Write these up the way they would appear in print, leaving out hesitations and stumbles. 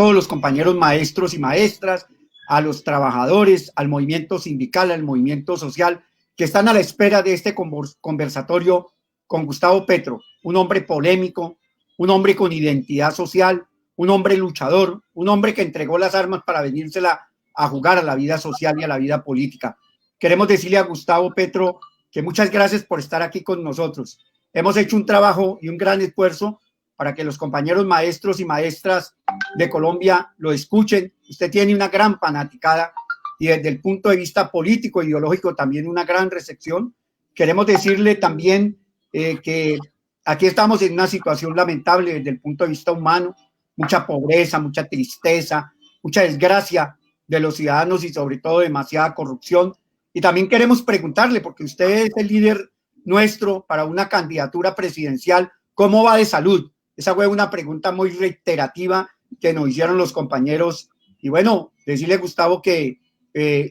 todos los compañeros maestros y maestras, a los trabajadores, al movimiento sindical, al movimiento social, que están a la espera de este conversatorio con Gustavo Petro, un hombre polémico, un hombre con identidad social, un hombre luchador, un hombre que entregó las armas para venírsela a jugar a la vida social y a la vida política. Queremos decirle a Gustavo Petro que muchas gracias por estar aquí con nosotros. Hemos hecho un trabajo y un gran esfuerzo para que los compañeros maestros y maestras de Colombia lo escuchen. Usted tiene una gran fanaticada y desde el punto de vista político e ideológico también una gran recepción. Queremos decirle también que aquí estamos en una situación lamentable desde el punto de vista humano, mucha pobreza, mucha tristeza, mucha desgracia de los ciudadanos y sobre todo demasiada corrupción. Y también queremos preguntarle, porque usted es el líder nuestro para una candidatura presidencial, ¿cómo va de salud? Esa fue una pregunta muy reiterativa que nos hicieron los compañeros. Y bueno, decirle, Gustavo, que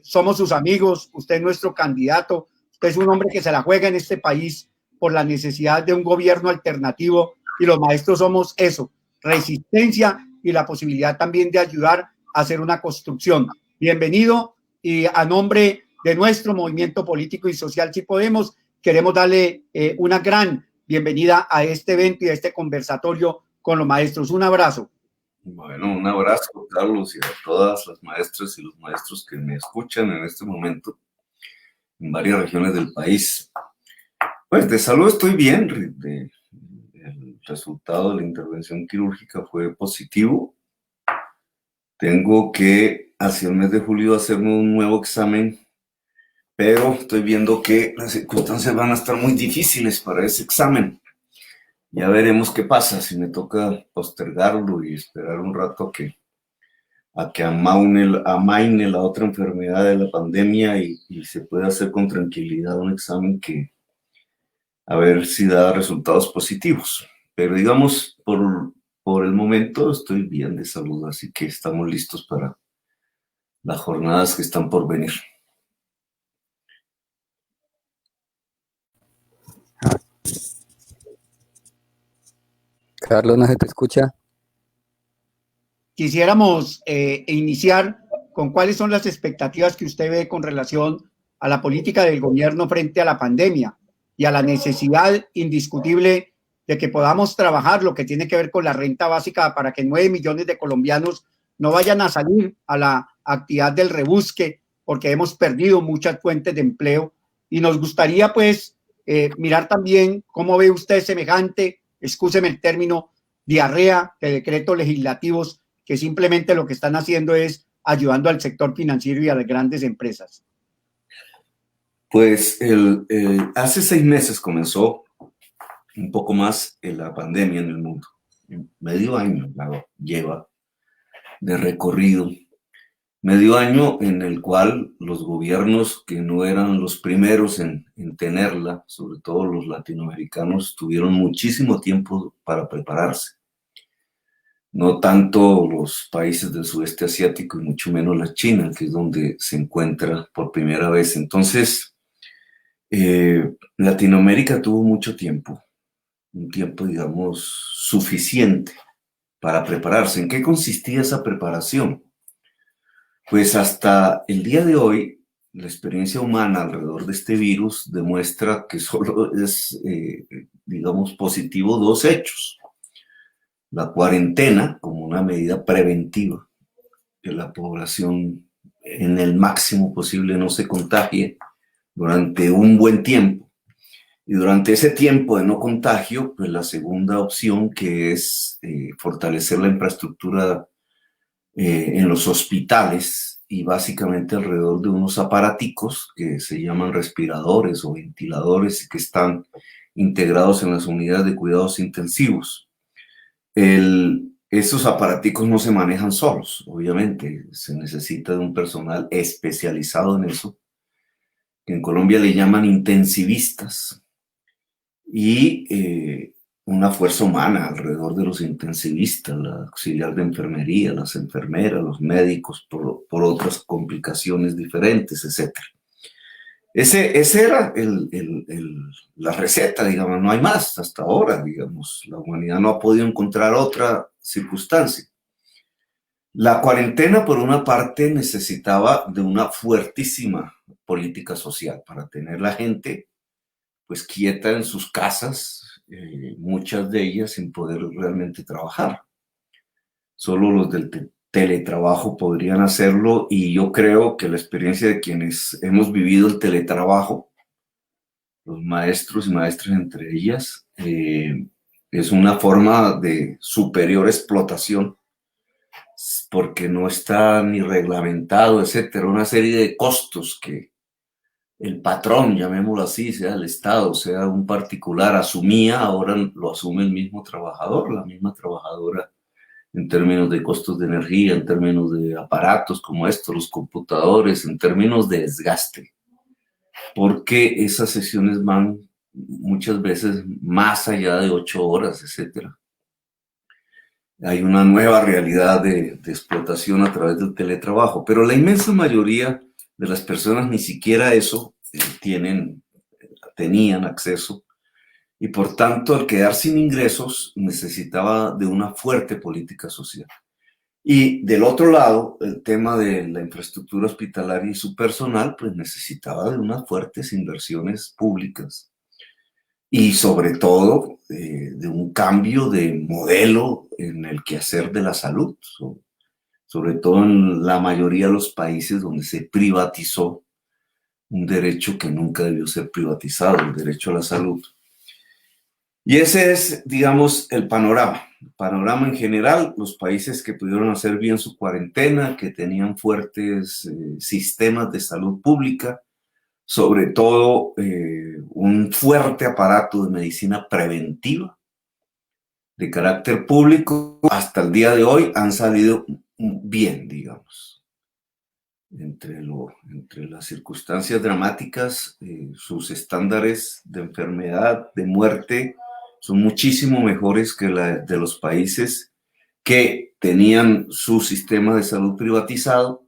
somos sus amigos, usted es nuestro candidato, usted es un hombre que se la juega en este país por la necesidad de un gobierno alternativo y los maestros somos eso, resistencia y la posibilidad también de ayudar a hacer una construcción. Bienvenido y a nombre de nuestro movimiento político y social Si Podemos, queremos darle una gran bienvenida a este evento y a este conversatorio con los maestros. Un abrazo. Bueno, un abrazo, Carlos, y a todas las maestras y los maestros que me escuchan en este momento en varias regiones del país. Pues de salud estoy bien. El resultado de la intervención quirúrgica fue positivo. Tengo que, hacia el mes de julio, hacerme un nuevo examen, pero estoy viendo que las circunstancias van a estar muy difíciles para ese examen. Ya veremos qué pasa, si me toca postergarlo y esperar un rato a que amaine la otra enfermedad de la pandemia y se pueda hacer con tranquilidad un examen que a ver si da resultados positivos. Pero digamos, por el momento estoy bien de salud, así que estamos listos para las jornadas que están por venir. Carlos, ¿no se te escucha? Quisiéramos iniciar con cuáles son las expectativas que usted ve con relación a la política del gobierno frente a la pandemia y a la necesidad indiscutible de que podamos trabajar lo que tiene que ver con la renta básica para que 9 millones de colombianos no vayan a salir a la actividad del rebusque porque hemos perdido muchas fuentes de empleo y nos gustaría pues mirar también cómo ve usted semejante, excúseme el término, diarrea de decretos legislativos que simplemente lo que están haciendo es ayudando al sector financiero y a las grandes empresas. Pues hace 6 meses comenzó un poco más la pandemia en el mundo. Medio año lleva de recorrido. Medio año en el cual los gobiernos que no eran los primeros en tenerla, sobre todo los latinoamericanos, tuvieron muchísimo tiempo para prepararse. No tanto los países del sudeste asiático y mucho menos la China, que es donde se encuentra por primera vez. Entonces, Latinoamérica tuvo mucho tiempo, un tiempo, digamos, suficiente para prepararse. ¿En qué consistía esa preparación? Pues hasta el día de hoy, la experiencia humana alrededor de este virus demuestra que solo es, digamos, positivo 2 hechos. La cuarentena como una medida preventiva, que la población en el máximo posible no se contagie durante un buen tiempo. Y durante ese tiempo de no contagio, pues la segunda opción, que es fortalecer la infraestructura en los hospitales y básicamente alrededor de unos aparaticos que se llaman respiradores o ventiladores que están integrados en las unidades de cuidados intensivos. Esos aparaticos no se manejan solos, obviamente, se necesita de un personal especializado en eso, que en Colombia le llaman intensivistas, y una fuerza humana alrededor de los intensivistas, la auxiliar de enfermería, las enfermeras, los médicos, por otras complicaciones diferentes, etc. Ese era la receta, digamos, no hay más hasta ahora, digamos. La humanidad no ha podido encontrar otra circunstancia. La cuarentena, por una parte, necesitaba de una fuertísima política social para tener la gente pues quieta en sus casas, muchas de ellas sin poder realmente trabajar. Solo los del teletrabajo podrían hacerlo, y yo creo que la experiencia de quienes hemos vivido el teletrabajo, los maestros y maestras entre ellas, es una forma de superior explotación porque no está ni reglamentado, etcétera, una serie de costos que el patrón, llamémoslo así, sea el Estado, sea un particular, asumía, ahora lo asume el mismo trabajador, la misma trabajadora, en términos de costos de energía, en términos de aparatos como estos, los computadores, en términos de desgaste, porque esas sesiones van muchas veces más allá de 8 horas, etcétera. Hay una nueva realidad de explotación a través del teletrabajo, pero la inmensa mayoría de las personas ni siquiera eso tenían acceso, y por tanto al quedar sin ingresos necesitaba de una fuerte política social. Y del otro lado, el tema de la infraestructura hospitalaria y su personal, pues necesitaba de unas fuertes inversiones públicas y sobre todo de un cambio de modelo en el quehacer de la salud, sobre todo en la mayoría de los países donde se privatizó un derecho que nunca debió ser privatizado, el derecho a la salud. Y ese es, digamos, el panorama. El panorama en general, los países que pudieron hacer bien su cuarentena, que tenían fuertes sistemas de salud pública, sobre todo un fuerte aparato de medicina preventiva de carácter público, hasta el día de hoy han salido bien, digamos. Entre las circunstancias dramáticas, sus estándares de enfermedad, de muerte, son muchísimo mejores que la de los países que tenían su sistema de salud privatizado,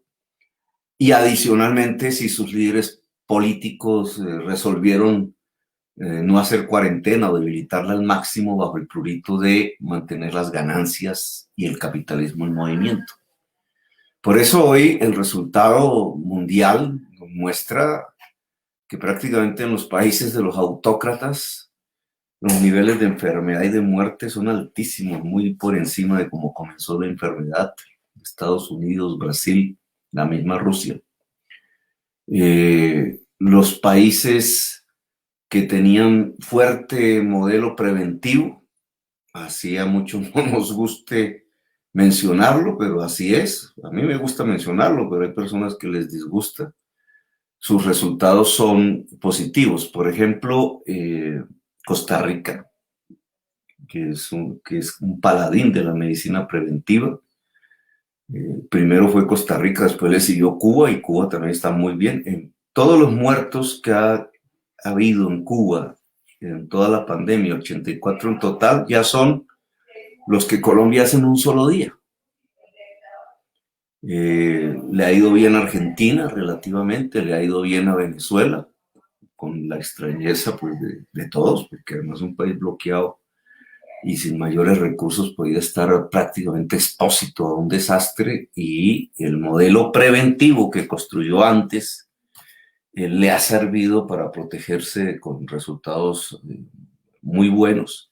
y adicionalmente, si sus líderes políticos resolvieron no hacer cuarentena o debilitarla al máximo bajo el prurito de mantener las ganancias y el capitalismo en movimiento. Por eso hoy el resultado mundial muestra que prácticamente en los países de los autócratas los niveles de enfermedad y de muerte son altísimos, muy por encima de cómo comenzó la enfermedad. Estados Unidos, Brasil, la misma Rusia. Los países que tenían fuerte modelo preventivo, así a muchos no nos guste mencionarlo, pero así es. A mí me gusta mencionarlo, pero hay personas que les disgusta. Sus resultados son positivos. Por ejemplo, Costa Rica, que es un paladín de la medicina preventiva. Primero fue Costa Rica, después le siguió Cuba, y Cuba también está muy bien. En todos los muertos que ha habido en Cuba en toda la pandemia, 84 en total, ya son los que Colombia hace en un solo día. Le ha ido bien a Argentina relativamente, le ha ido bien a Venezuela, con la extrañeza pues, de todos, porque además es un país bloqueado y sin mayores recursos podía estar prácticamente expósito a un desastre, y el modelo preventivo que construyó antes le ha servido para protegerse con resultados muy buenos.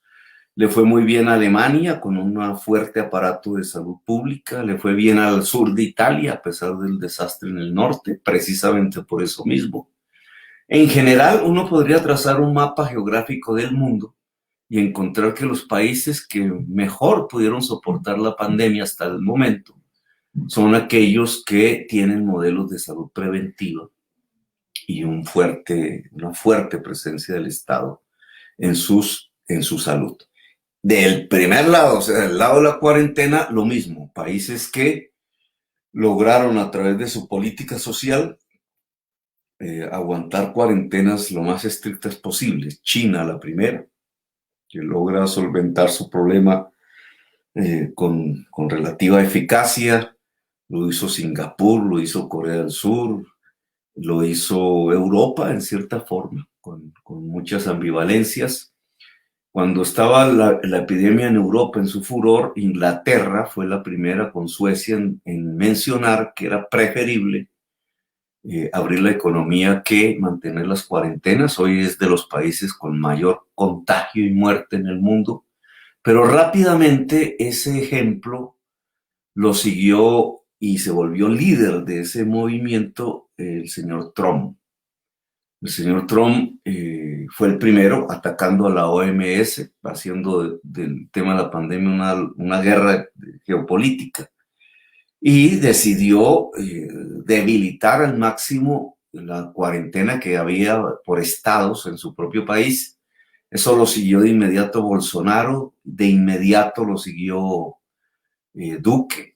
Le fue muy bien a Alemania con un fuerte aparato de salud pública, le fue bien al sur de Italia a pesar del desastre en el norte, precisamente por eso mismo. En general, uno podría trazar un mapa geográfico del mundo y encontrar que los países que mejor pudieron soportar la pandemia hasta el momento son aquellos que tienen modelos de salud preventiva y una fuerte presencia del Estado en su salud. Del primer lado, o sea, del lado de la cuarentena, lo mismo. Países que lograron a través de su política social aguantar cuarentenas lo más estrictas posibles. China, la primera, que logra solventar su problema con relativa eficacia. Lo hizo Singapur, lo hizo Corea del Sur, lo hizo Europa en cierta forma, con muchas ambivalencias. Cuando estaba la epidemia en Europa en su furor, Inglaterra fue la primera con Suecia en mencionar que era preferible abrir la economía que mantener las cuarentenas. Hoy es de los países con mayor contagio y muerte en el mundo, pero rápidamente ese ejemplo lo siguió y se volvió líder de ese movimiento el señor Trump. El señor Trump fue el primero atacando a la OMS, haciendo del tema de la pandemia una guerra geopolítica, y decidió debilitar al máximo la cuarentena que había por estados en su propio país. Eso lo siguió de inmediato Bolsonaro, de inmediato lo siguió Duque,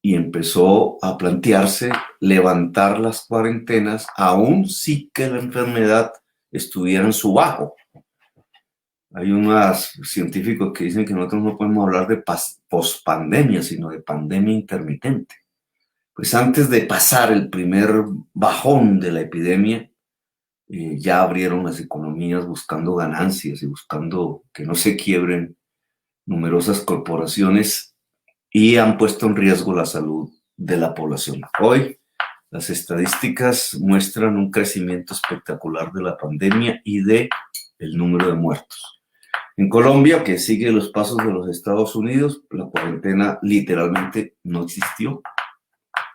y empezó a plantearse levantar las cuarentenas aún sí que la enfermedad estuviera en su bajo. Hay unos científicos que dicen que nosotros no podemos hablar de pospandemia, sino de pandemia intermitente. Pues antes de pasar el primer bajón de la epidemia, ya abrieron las economías buscando ganancias y buscando que no se quiebren numerosas corporaciones, y han puesto en riesgo la salud de la población. Hoy las estadísticas muestran un crecimiento espectacular de la pandemia y del número de muertos. En Colombia, que sigue los pasos de los Estados Unidos, la cuarentena literalmente no existió.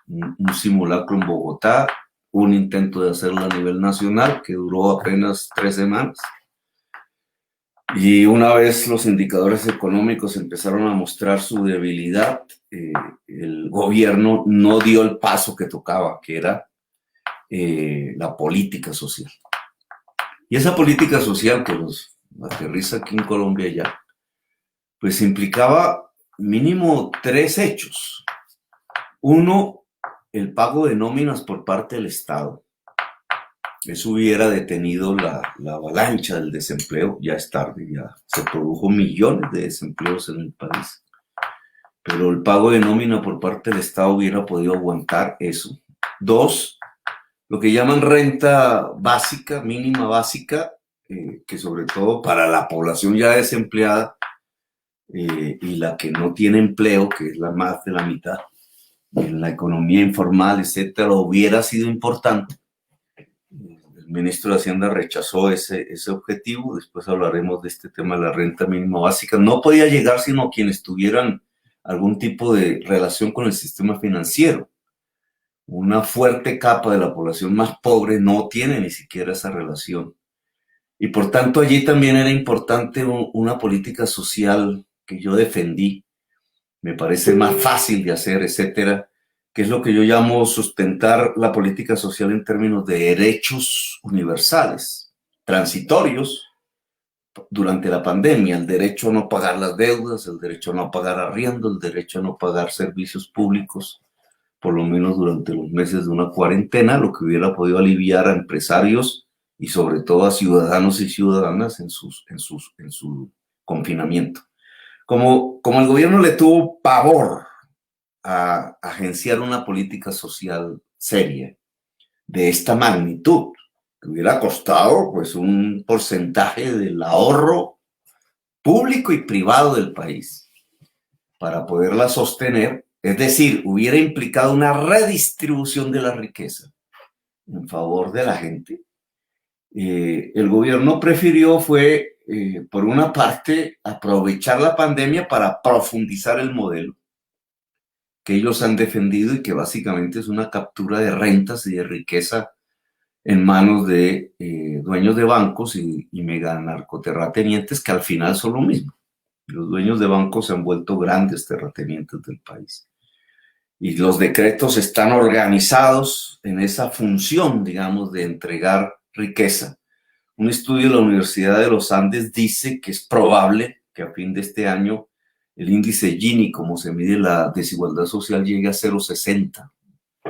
Un simulacro en Bogotá, un intento de hacerlo a nivel nacional que duró apenas 3 semanas. Y una vez los indicadores económicos empezaron a mostrar su debilidad, el gobierno no dio el paso que tocaba, que era la política social. Y esa política social que nos aterriza aquí en Colombia ya, pues implicaba mínimo 3 hechos. Uno, el pago de nóminas por parte del Estado. Eso hubiera detenido la avalancha del desempleo. Ya es tarde, ya se produjo millones de desempleos en el país. Pero el pago de nómina por parte del Estado hubiera podido aguantar eso. 2, lo que llaman renta básica, mínima básica, que sobre todo para la población ya desempleada y la que no tiene empleo, que es la más de la mitad, en la economía informal, etcétera, hubiera sido importante. El ministro de Hacienda rechazó ese objetivo. Después hablaremos de este tema de la renta mínima básica. No podía llegar sino quienes tuvieran algún tipo de relación con el sistema financiero. Una fuerte capa de la población más pobre no tiene ni siquiera esa relación. Y por tanto allí también era importante una política social que yo defendí. Me parece más fácil de hacer, etcétera, que es lo que yo llamo sustentar la política social en términos de derechos universales, transitorios durante la pandemia: el derecho a no pagar las deudas, el derecho a no pagar arriendo, el derecho a no pagar servicios públicos, por lo menos durante los meses de una cuarentena, lo que hubiera podido aliviar a empresarios y sobre todo a ciudadanos y ciudadanas en su confinamiento. Como el gobierno le tuvo pavor a agenciar una política social seria de esta magnitud, que hubiera costado pues un porcentaje del ahorro público y privado del país para poderla sostener, es decir, hubiera implicado una redistribución de la riqueza en favor de la gente, el gobierno prefirió por una parte, aprovechar la pandemia para profundizar el modelo que ellos han defendido y que básicamente es una captura de rentas y de riqueza en manos de dueños de bancos y mega narcoterratenientes, que al final son lo mismo. Los dueños de bancos se han vuelto grandes terratenientes del país. Y los decretos están organizados en esa función, digamos, de entregar riqueza. Un estudio de la Universidad de los Andes dice que es probable que a fin de este año el índice Gini, como se mide la desigualdad social, llegue a 0,60.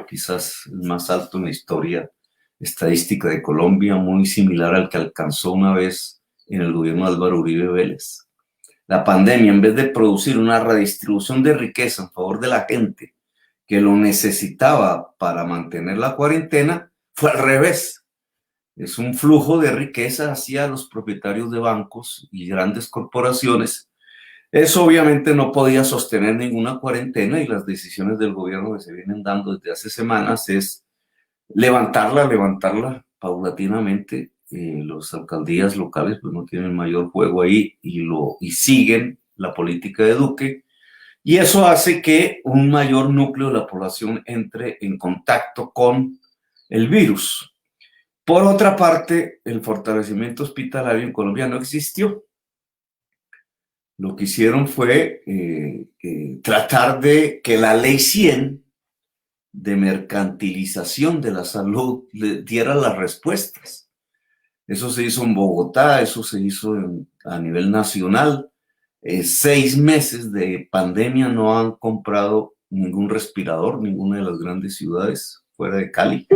Quizás el más alto en la historia estadística de Colombia, muy similar al que alcanzó una vez en el gobierno de Álvaro Uribe Vélez. La pandemia, en vez de producir una redistribución de riqueza en favor de la gente que lo necesitaba para mantener la cuarentena, fue al revés. Es un flujo de riqueza hacia los propietarios de bancos y grandes corporaciones. Eso obviamente no podía sostener ninguna cuarentena, y las decisiones del gobierno que se vienen dando desde hace semanas es levantarla paulatinamente. Las alcaldías locales pues no tienen mayor juego ahí y siguen la política de Duque, y eso hace que un mayor núcleo de la población entre en contacto con el virus. Por otra parte, el fortalecimiento hospitalario en Colombia no existió. Lo que hicieron fue tratar de que la ley 100 de mercantilización de la salud le diera las respuestas. Eso se hizo en Bogotá, eso se hizo a nivel nacional. 6 meses de pandemia, no han comprado ningún respirador, ninguna de las grandes ciudades fuera de Cali.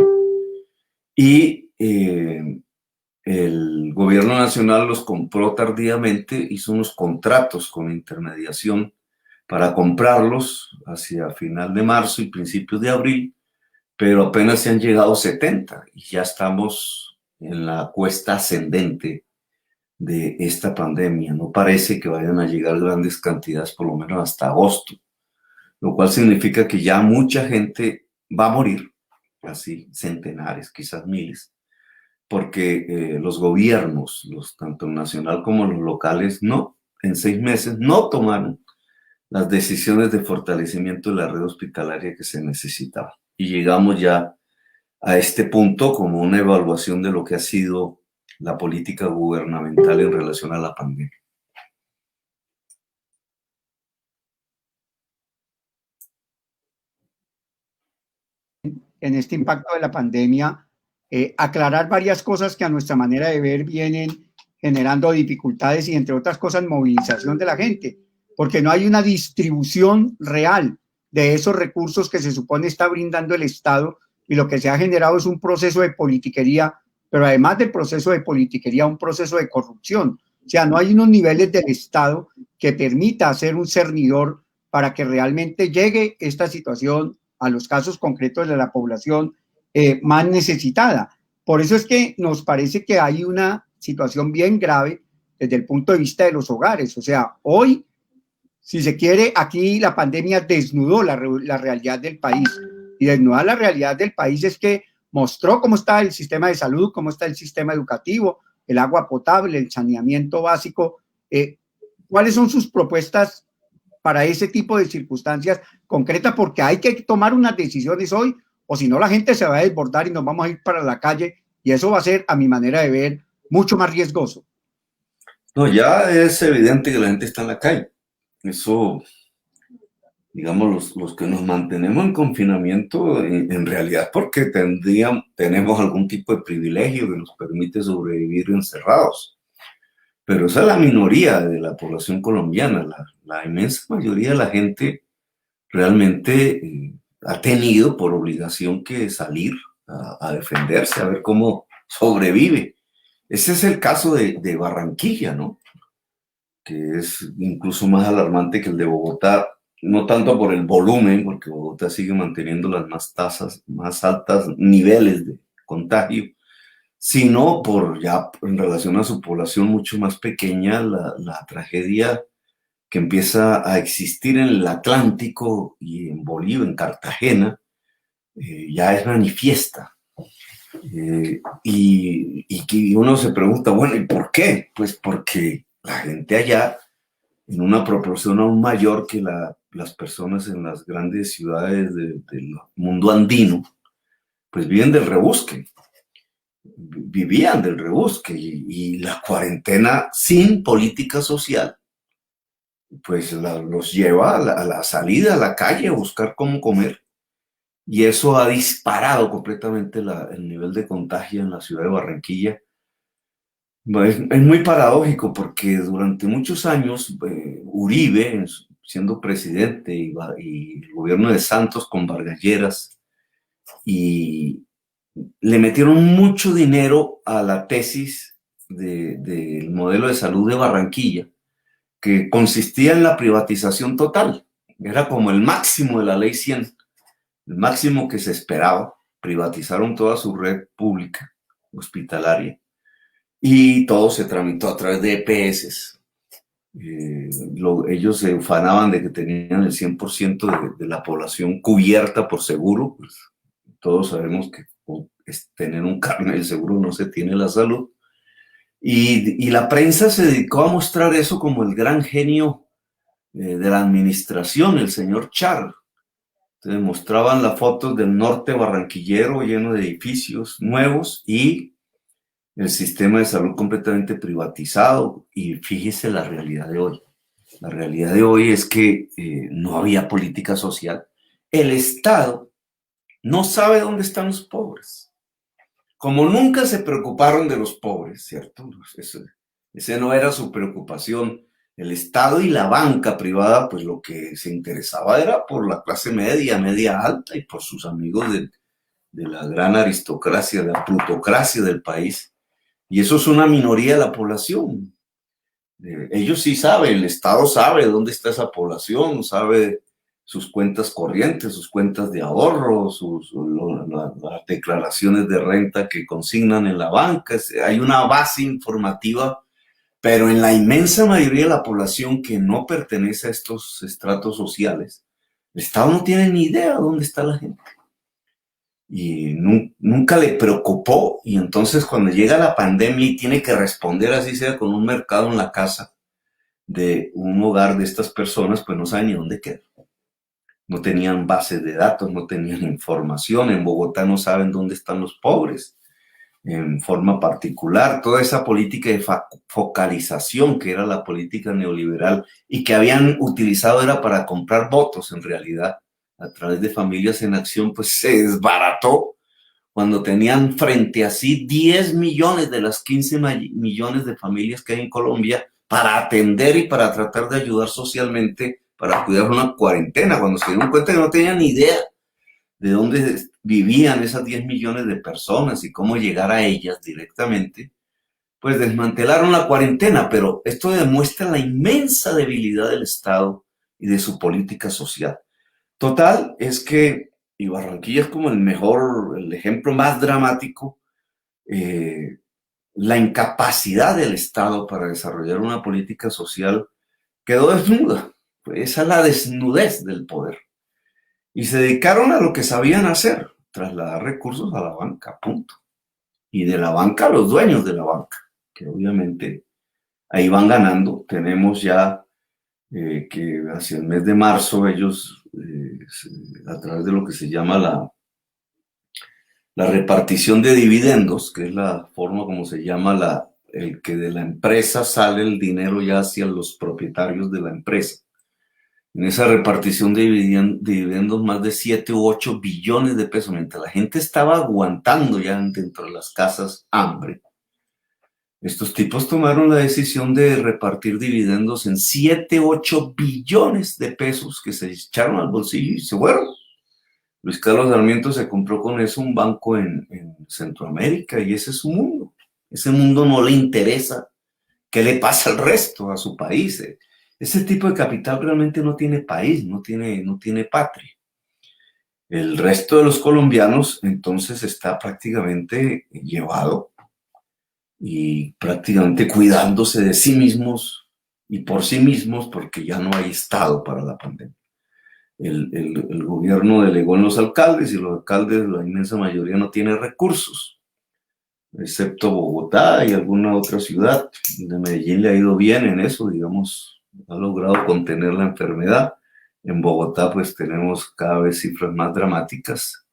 Y el gobierno nacional los compró tardíamente, hizo unos contratos con intermediación para comprarlos hacia final de marzo y principios de abril, pero apenas se han llegado 70 y ya estamos en la cuesta ascendente de esta pandemia. No parece que vayan a llegar grandes cantidades, por lo menos hasta agosto, lo cual significa que ya mucha gente va a morir, así centenares, quizás miles, porque los gobiernos, tanto el nacional como los locales, en 6 meses no tomaron las decisiones de fortalecimiento de la red hospitalaria que se necesitaba. Y llegamos ya a este punto como una evaluación de lo que ha sido la política gubernamental en relación a la pandemia. En este impacto de la pandemia, aclarar varias cosas que a nuestra manera de ver vienen generando dificultades y, entre otras cosas, movilización de la gente, porque no hay una distribución real de esos recursos que se supone está brindando el Estado, y lo que se ha generado es un proceso de politiquería, pero además del proceso de politiquería, un proceso de corrupción. O sea, no hay unos niveles del Estado que permita hacer un cernidor para que realmente llegue esta situación a los casos concretos de la población más necesitada. Por eso es que nos parece que hay una situación bien grave desde el punto de vista de los hogares. O sea, hoy, si se quiere, aquí la pandemia desnudó la realidad del país. Y desnudar la realidad del país es que mostró cómo está el sistema de salud, cómo está el sistema educativo, el agua potable, el saneamiento básico. ¿Cuáles son sus propuestas para ese tipo de circunstancias concretas? Porque hay que tomar unas decisiones hoy, o si no la gente se va a desbordar y nos vamos a ir para la calle, y eso va a ser, a mi manera de ver, mucho más riesgoso. No, ya es evidente que la gente está en la calle. Eso, digamos, los que nos mantenemos en confinamiento, en realidad porque tenemos algún tipo de privilegio que nos permite sobrevivir encerrados. Pero esa es la minoría de la población colombiana. La inmensa mayoría de la gente realmente ha tenido por obligación que salir a defenderse, a ver cómo sobrevive. Ese es el caso de Barranquilla, ¿no? Que es incluso más alarmante que el de Bogotá, no tanto por el volumen, porque Bogotá sigue manteniendo las más altas niveles de contagio, sino por ya en relación a su población mucho más pequeña, la tragedia que empieza a existir en el Atlántico y en Bolivia, en Cartagena, ya es manifiesta. Y que uno se pregunta, bueno, ¿y por qué? Pues porque la gente allá, en una proporción aún mayor que las personas en las grandes ciudades del mundo andino, pues viven del rebusque. Vivían del rebusque, y la cuarentena sin política social pues los lleva a la salida a la calle a buscar cómo comer, y eso ha disparado completamente el nivel de contagio en la ciudad de Barranquilla. Es muy paradójico porque durante muchos años Uribe, siendo presidente, y el gobierno de Santos con Vargas Lleras, y le metieron mucho dinero a la tesis del modelo de salud de Barranquilla, que consistía en la privatización total. Era como el máximo de la ley 100, el máximo que se esperaba. Privatizaron toda su red pública hospitalaria, y todo se tramitó a través de EPS. Ellos se ufanaban de que tenían el 100% de la población cubierta por seguro. Pues, todos sabemos que tener un carnet del seguro no se tiene la salud. Y la prensa se dedicó a mostrar eso como el gran genio de la administración, el señor Char. Entonces mostraban las fotos del norte barranquillero lleno de edificios nuevos y el sistema de salud completamente privatizado. Y fíjese la realidad de hoy. La realidad de hoy es que no había política social. El Estado no sabe dónde están los pobres. Como nunca se preocuparon de los pobres, ¿cierto? Ese no era su preocupación. El Estado y la banca privada, pues lo que se interesaba era por la clase media, media alta y por sus amigos de la gran aristocracia, de la plutocracia del país. Y eso es una minoría de la población. Ellos sí saben, el Estado sabe dónde está esa población, sabe sus cuentas corrientes, sus cuentas de ahorro, las declaraciones de renta que consignan en la banca. Hay una base informativa, pero en la inmensa mayoría de la población que no pertenece a estos estratos sociales, el Estado no tiene ni idea de dónde está la gente. Y nunca le preocupó, y entonces cuando llega la pandemia y tiene que responder así sea con un mercado en la casa de un hogar de estas personas, pues no sabe ni dónde queda. No tenían bases de datos, no tenían información. En Bogotá no saben dónde están los pobres en forma particular. Toda esa política de focalización que era la política neoliberal y que habían utilizado era para comprar votos en realidad a través de Familias en Acción, pues se desbarató cuando tenían frente a sí 10 millones de las 15 millones de familias que hay en Colombia para atender y para tratar de ayudar socialmente para cuidar una cuarentena, cuando se dieron cuenta que no tenían ni idea de dónde vivían esas 10 millones de personas y cómo llegar a ellas directamente, pues desmantelaron la cuarentena. Pero esto demuestra la inmensa debilidad del Estado y de su política social. Total, es que, y Barranquilla es como el ejemplo más dramático, la incapacidad del Estado para desarrollar una política social quedó desnuda. Esa es la desnudez del poder. Y se dedicaron a lo que sabían hacer, trasladar recursos a la banca, punto. Y de la banca a los dueños de la banca, que obviamente ahí van ganando. Tenemos ya que hacia el mes de marzo ellos, a través de lo que se llama la repartición de dividendos, que es la forma como se llama el que de la empresa sale el dinero ya hacia los propietarios de la empresa. En esa repartición de dividendos, más de 7 u 8 billones de pesos, mientras la gente estaba aguantando ya dentro de las casas hambre. Estos tipos tomaron la decisión de repartir dividendos en 7, 8 billones de pesos que se echaron al bolsillo y se fueron. Luis Carlos Sarmiento se compró con eso un banco en Centroamérica y ese es su mundo. Ese mundo no le interesa qué le pasa al resto, a su país. Ese tipo de capital realmente no tiene país, no tiene patria. El resto de los colombianos entonces está prácticamente llevado y prácticamente cuidándose de sí mismos y por sí mismos porque ya no hay Estado para la pandemia. El gobierno delegó en los alcaldes y los alcaldes, la inmensa mayoría, no tiene recursos, excepto Bogotá y alguna otra ciudad. De Medellín le ha ido bien en eso, digamos, ha logrado contener la enfermedad. En Bogotá pues tenemos cada vez cifras más dramáticas.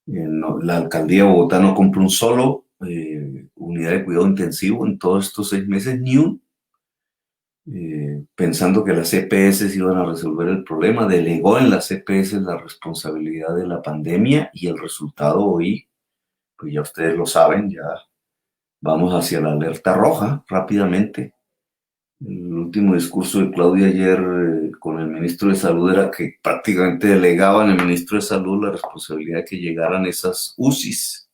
La alcaldía de Bogotá no compró un solo unidad de cuidado intensivo en todos estos 6 meses, ni un. Pensando que las EPS iban a resolver el problema, delegó en las EPS la responsabilidad de la pandemia y el resultado hoy, pues ya ustedes lo saben, ya vamos hacia la alerta roja rápidamente. El último discurso de Claudia ayer con el ministro de Salud era que prácticamente delegaban al ministro de Salud la responsabilidad de que llegaran esas UCIs.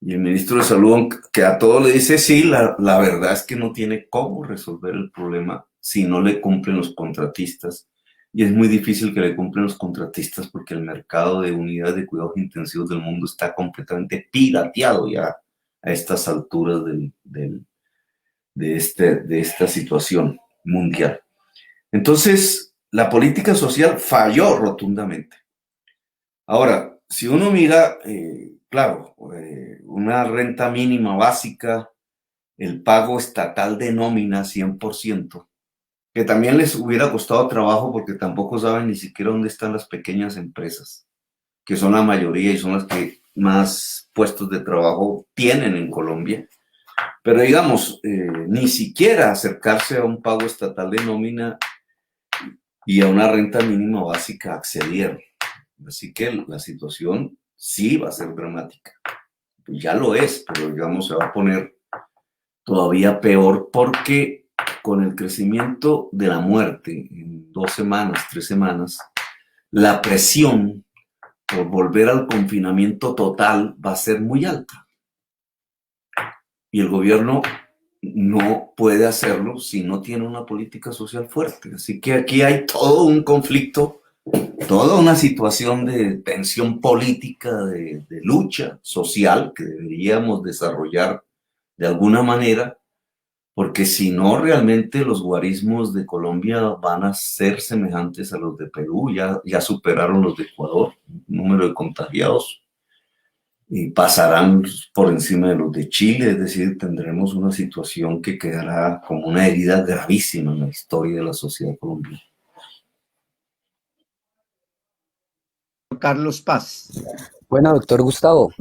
Y el ministro de Salud, que a todo le dice sí, la verdad es que no tiene cómo resolver el problema si no le cumplen los contratistas. Y es muy difícil que le cumplen los contratistas porque el mercado de unidades de cuidados intensivos del mundo está completamente pirateado ya a estas alturas de esta situación mundial. Entonces, la política social falló rotundamente. Ahora, si uno mira, claro, una renta mínima básica, el pago estatal de nómina 100%, que también les hubiera costado trabajo porque tampoco saben ni siquiera dónde están las pequeñas empresas, que son la mayoría y son las que más puestos de trabajo tienen en Colombia. Pero digamos, ni siquiera acercarse a un pago estatal de nómina y a una renta mínima básica accedieron. Así que la situación sí va a ser dramática. Pues ya lo es, pero digamos se va a poner todavía peor porque con el crecimiento de la muerte en 2 semanas, 3 semanas, la presión por volver al confinamiento total va a ser muy alta. Y el gobierno no puede hacerlo si no tiene una política social fuerte. Así que aquí hay todo un conflicto, toda una situación de tensión política, de lucha social que deberíamos desarrollar de alguna manera, porque si no, realmente los guarismos de Colombia van a ser semejantes a los de Perú, ya superaron los de Ecuador, número de contagiados, y pasarán por encima de los de Chile, es decir, tendremos una situación que quedará como una herida gravísima en la historia de la sociedad colombiana. Carlos Paz. Bueno, doctor Gustavo,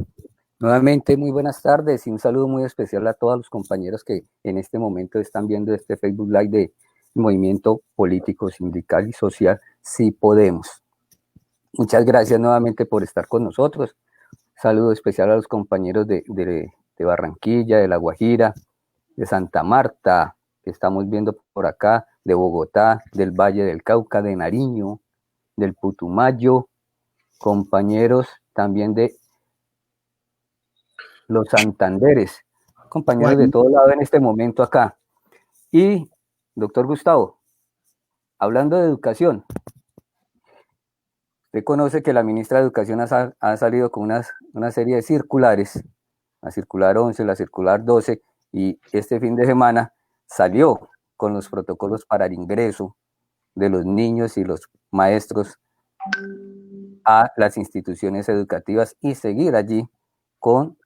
nuevamente muy buenas tardes y un saludo muy especial a todos los compañeros que en este momento están viendo este Facebook Live de Movimiento Político, Sindical y Social, Si Podemos. Muchas gracias nuevamente por estar con nosotros. Saludo especial a los compañeros de Barranquilla, de La Guajira, de Santa Marta, que estamos viendo por acá, de Bogotá, del Valle del Cauca, de Nariño, del Putumayo, compañeros también de los Santanderes, compañeros de todo lado en este momento acá. Y, doctor Gustavo, hablando de educación, usted conoce que la ministra de Educación ha salido con una serie de circulares, la circular 11, la circular 12, y este fin de semana salió con los protocolos para el ingreso de los niños y los maestros a las instituciones educativas y seguir allí con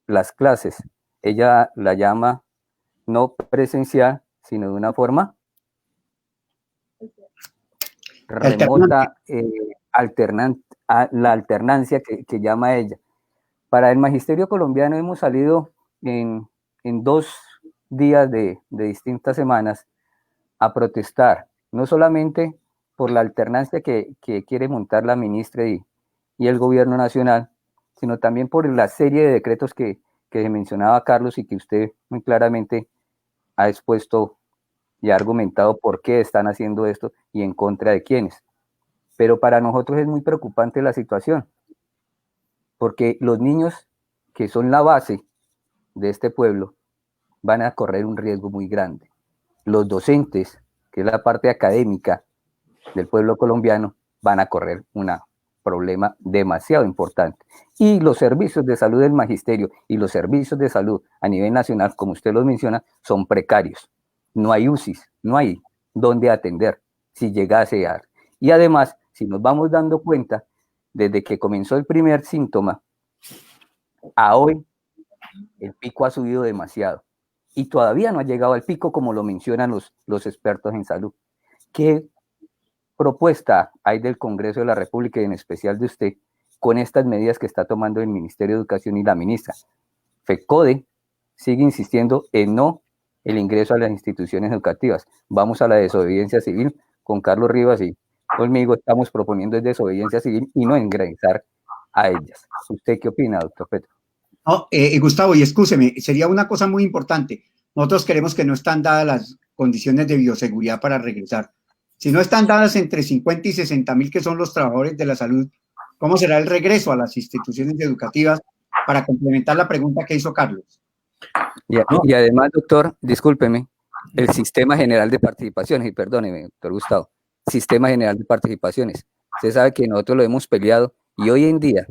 las clases. Ella la llama no presencial, sino de una forma remota, la alternancia que llama ella. Para el magisterio colombiano hemos salido en 2 días de distintas semanas a protestar, no solamente por la alternancia que quiere montar la ministra y el gobierno nacional, sino también por la serie de decretos que mencionaba Carlos y que usted muy claramente ha expuesto y ha argumentado por qué están haciendo esto y en contra de quiénes. Pero para nosotros es muy preocupante la situación, porque los niños que son la base de este pueblo van a correr un riesgo muy grande. Los docentes, que es la parte académica del pueblo colombiano, van a correr un problema demasiado importante. Y los servicios de salud del magisterio y los servicios de salud a nivel nacional, como usted los menciona, son precarios. No hay UCIs, no hay dónde atender si llegase a... Y además, si nos vamos dando cuenta, desde que comenzó el primer síntoma, a hoy, el pico ha subido demasiado. Y todavía no ha llegado al pico como lo mencionan los expertos en salud. ¿Qué propuesta hay del Congreso de la República y en especial de usted con estas medidas que está tomando el Ministerio de Educación y la ministra? FECODE sigue insistiendo en no el ingreso a las instituciones educativas. Vamos a la desobediencia civil con Carlos Rivas y conmigo estamos proponiendo desobediencia civil y no ingresar a ellas. ¿Usted qué opina, doctor Petro? No, Gustavo, y excúseme, sería una cosa muy importante. Nosotros queremos que no están dadas las condiciones de bioseguridad para regresar. Si no están dadas entre 50 y 60.000 que son los trabajadores de la salud, ¿cómo será el regreso a las instituciones educativas para complementar la pregunta que hizo Carlos? Y además, doctor, discúlpeme, el Sistema General de Participaciones, y perdóneme, doctor Gustavo, Sistema General de Participaciones. Usted sabe que nosotros lo hemos peleado y hoy en día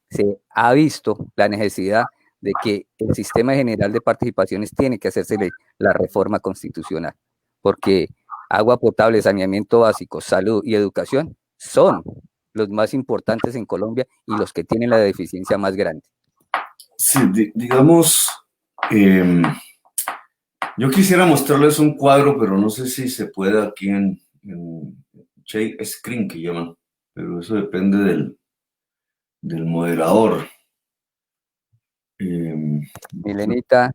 se ha visto la necesidad de que el sistema general de participaciones tiene que hacerse la reforma constitucional, porque agua potable, saneamiento básico, salud y educación son los más importantes en Colombia y los que tienen la deficiencia más grande. Sí, digamos, yo quisiera mostrarles un cuadro, pero no sé si se puede aquí en share screen, que llaman, pero eso depende del moderador. Milenita,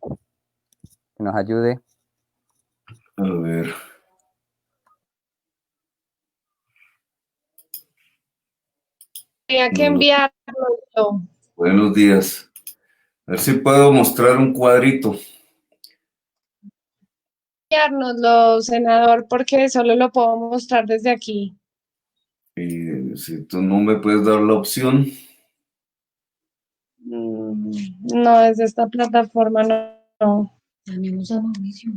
que nos ayude. A ver. Tenía que enviarlo yo. Buenos días. A ver si puedo mostrar un cuadrito. Enviárnoslo, senador, porque solo lo puedo mostrar desde aquí. Y si tú no me puedes dar la opción. No, desde esta plataforma no. Llamemos a Mauricio.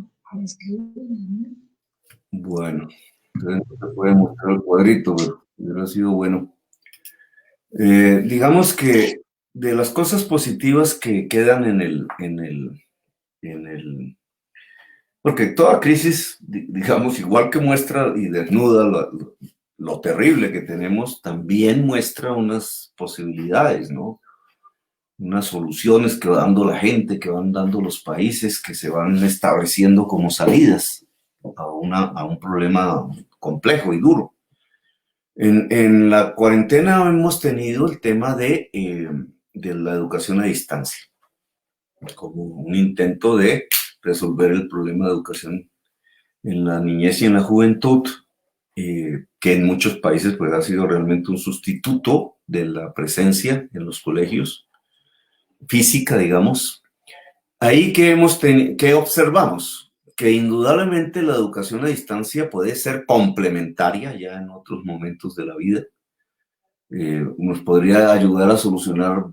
Bueno, entonces no se puede mostrar el cuadrito, pero hubiera sido bueno. Digamos que de las cosas positivas que quedan porque toda crisis, digamos, igual que muestra y desnuda lo terrible que tenemos, también muestra unas posibilidades, ¿no? Unas soluciones que va dando la gente, que van dando los países, que se van estableciendo como salidas a un problema complejo y duro. En la cuarentena hemos tenido el tema de la educación a distancia, como un intento de resolver el problema de educación en la niñez y en la juventud, que en muchos países pues, ha sido realmente un sustituto de la presencia en los colegios, física, digamos. Ahí que observamos que indudablemente la educación a distancia puede ser complementaria ya en otros momentos de la vida. Nos podría ayudar a solucionar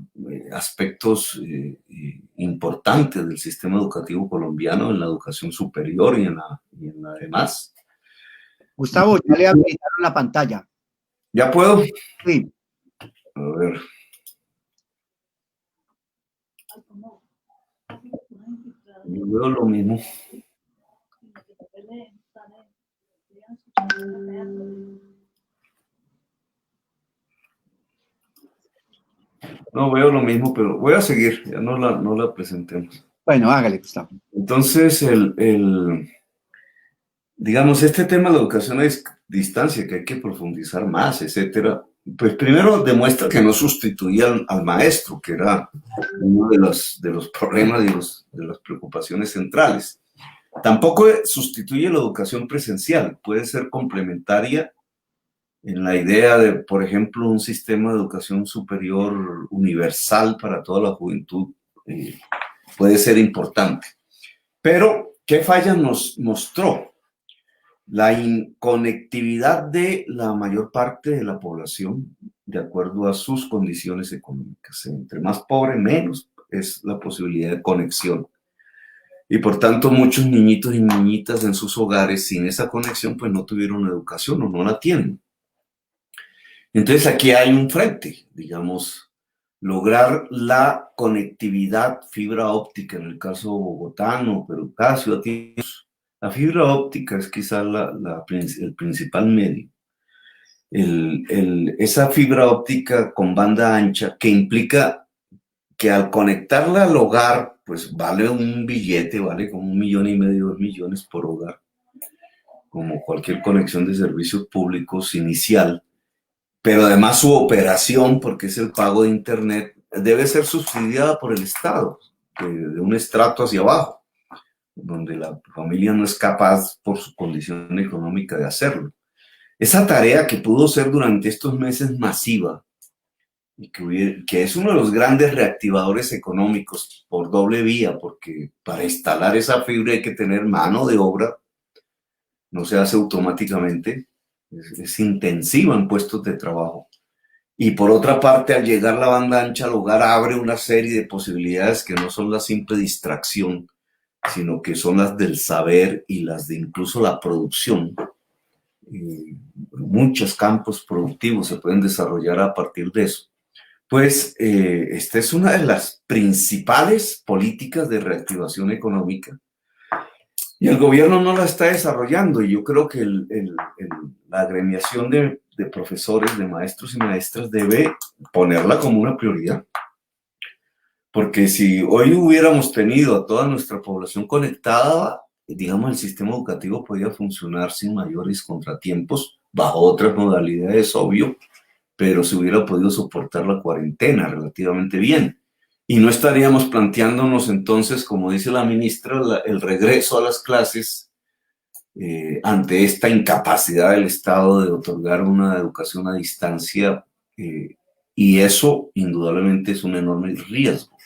aspectos importantes del sistema educativo colombiano en la educación superior y en la demás. Gustavo, ya le habilitaron la pantalla. ¿Ya puedo? Sí. A ver. Yo veo lo mismo. No veo lo mismo, pero voy a seguir, ya no la presentemos. Bueno, hágale, Gustavo. Entonces, digamos, este tema de la educación a distancia, que hay que profundizar más, etcétera, pues primero demuestra que no sustituía al maestro, que era uno de los problemas y de las preocupaciones centrales. Tampoco sustituye la educación presencial, puede ser complementaria en la idea de, por ejemplo, un sistema de educación superior universal para toda la juventud, puede ser importante. Pero, ¿qué fallas nos mostró? La inconectividad de la mayor parte de la población de acuerdo a sus condiciones económicas. Entre más pobre, menos es la posibilidad de conexión. Y por tanto, muchos niñitos y niñitas en sus hogares sin esa conexión, pues no tuvieron educación o no la tienen. Entonces aquí hay un frente, digamos, lograr la conectividad fibra óptica, en el caso bogotano, pero cada ciudad tiene. La fibra óptica es quizás el principal medio. Esa fibra óptica con banda ancha que implica que al conectarla al hogar, pues vale un billete, vale como 1,5 millones, 2 millones por hogar, como cualquier conexión de servicios públicos inicial, pero además su operación, porque es el pago de internet, debe ser subsidiada por el Estado, de un estrato hacia abajo, donde la familia no es capaz por su condición económica de hacerlo. Esa tarea que pudo ser durante estos meses masiva, y que es uno de los grandes reactivadores económicos por doble vía, porque para instalar esa fibra hay que tener mano de obra, no se hace automáticamente, es intensiva en puestos de trabajo. Y por otra parte, al llegar la banda ancha al hogar, abre una serie de posibilidades que no son la simple distracción, sino que son las del saber y las de incluso la producción. Muchos campos productivos se pueden desarrollar a partir de eso. Pues esta es una de las principales políticas de reactivación económica y el gobierno no la está desarrollando, y yo creo que la agremiación de profesores, de maestros y maestras debe ponerla como una prioridad. Porque si hoy hubiéramos tenido a toda nuestra población conectada, digamos, el sistema educativo podría funcionar sin mayores contratiempos, bajo otras modalidades, obvio, pero se hubiera podido soportar la cuarentena relativamente bien. Y no estaríamos planteándonos entonces, como dice la ministra, el regreso a las clases ante esta incapacidad del Estado de otorgar una educación a distancia, y eso indudablemente es un enorme riesgo.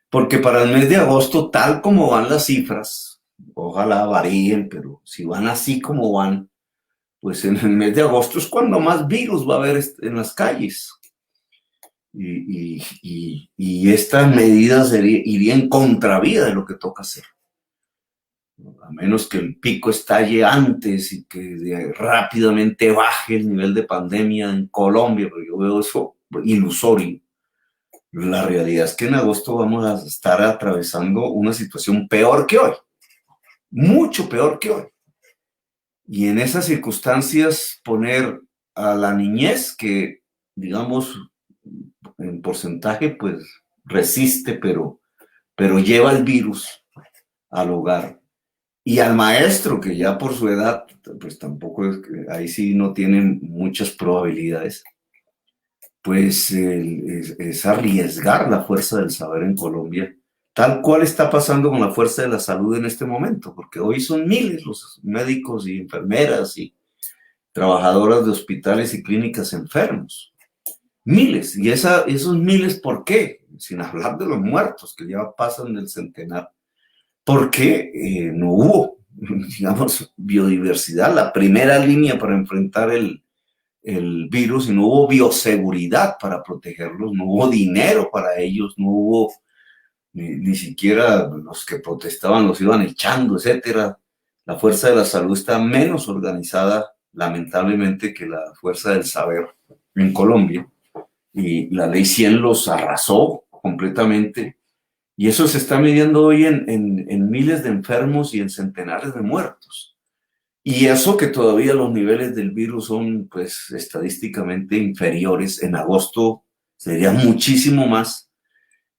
Porque para el mes de agosto, tal como van las cifras, ojalá varíen, pero si van así como van, pues en el mes de agosto es cuando más virus va a haber en las calles. Y estas medidas irían en contravía de lo que toca hacer. A menos que el pico estalle antes y que rápidamente baje el nivel de pandemia en Colombia, porque yo veo eso ilusorio. La realidad es que en agosto vamos a estar atravesando una situación peor que hoy, mucho peor que hoy. Y en esas circunstancias poner a la niñez, que digamos en porcentaje pues resiste, pero lleva el virus al hogar, y al maestro, que ya por su edad pues tampoco ahí sí no tienen muchas probabilidades, pues es arriesgar la fuerza del saber en Colombia, tal cual está pasando con la fuerza de la salud en este momento, porque hoy son miles los médicos y enfermeras y trabajadoras de hospitales y clínicas enfermos. Miles. Y esos miles, ¿por qué? Sin hablar de los muertos, que ya pasan del centenar. Porque no hubo, digamos, biodiversidad, la primera línea para enfrentar el virus, y no hubo bioseguridad para protegerlos, no hubo dinero para ellos, no hubo ni siquiera los que protestaban los iban echando, etcétera. La fuerza de la salud está menos organizada, lamentablemente, que la fuerza del saber en Colombia, y la ley 100 los arrasó completamente, y eso se está midiendo hoy en miles de enfermos y en centenares de muertos. Y eso que todavía los niveles del virus son pues estadísticamente inferiores. En agosto sería muchísimo más,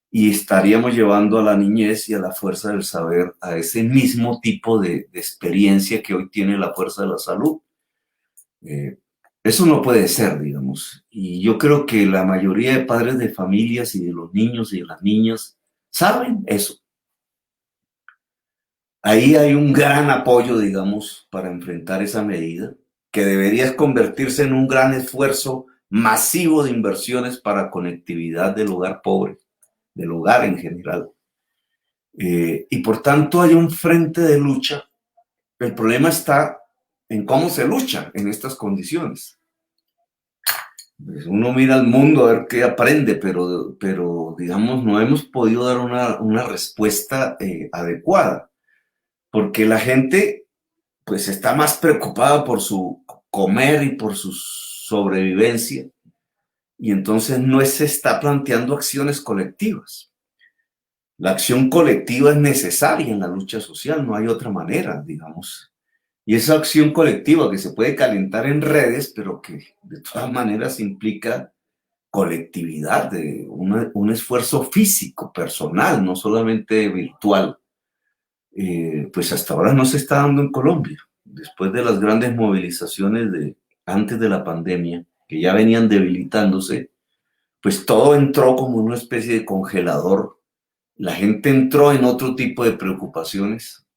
y estaríamos llevando a la niñez y a la fuerza del saber a ese mismo tipo de experiencia que hoy tiene la fuerza de la salud. Eso no puede ser, digamos. Y yo creo que la mayoría de padres de familias y de los niños y de las niñas saben eso. Ahí hay un gran apoyo, digamos, para enfrentar esa medida, que debería convertirse en un gran esfuerzo masivo de inversiones para conectividad del hogar pobre, del hogar en general. Y por tanto hay un frente de lucha. El problema está en cómo se lucha en estas condiciones. Pues uno mira al mundo a ver qué aprende, pero digamos, no hemos podido dar una respuesta adecuada. Porque la gente pues está más preocupada por su comer y por su sobrevivencia, y entonces no se está planteando acciones colectivas. La acción colectiva es necesaria en la lucha social, no hay otra manera, digamos. Y esa acción colectiva que se puede calentar en redes, pero que de todas maneras implica colectividad, de un esfuerzo físico, personal, no solamente virtual. Pues hasta ahora no se está dando en Colombia. Después de las grandes movilizaciones antes de la pandemia, que ya venían debilitándose, pues todo entró como una especie de congelador. La gente entró en otro tipo de preocupaciones.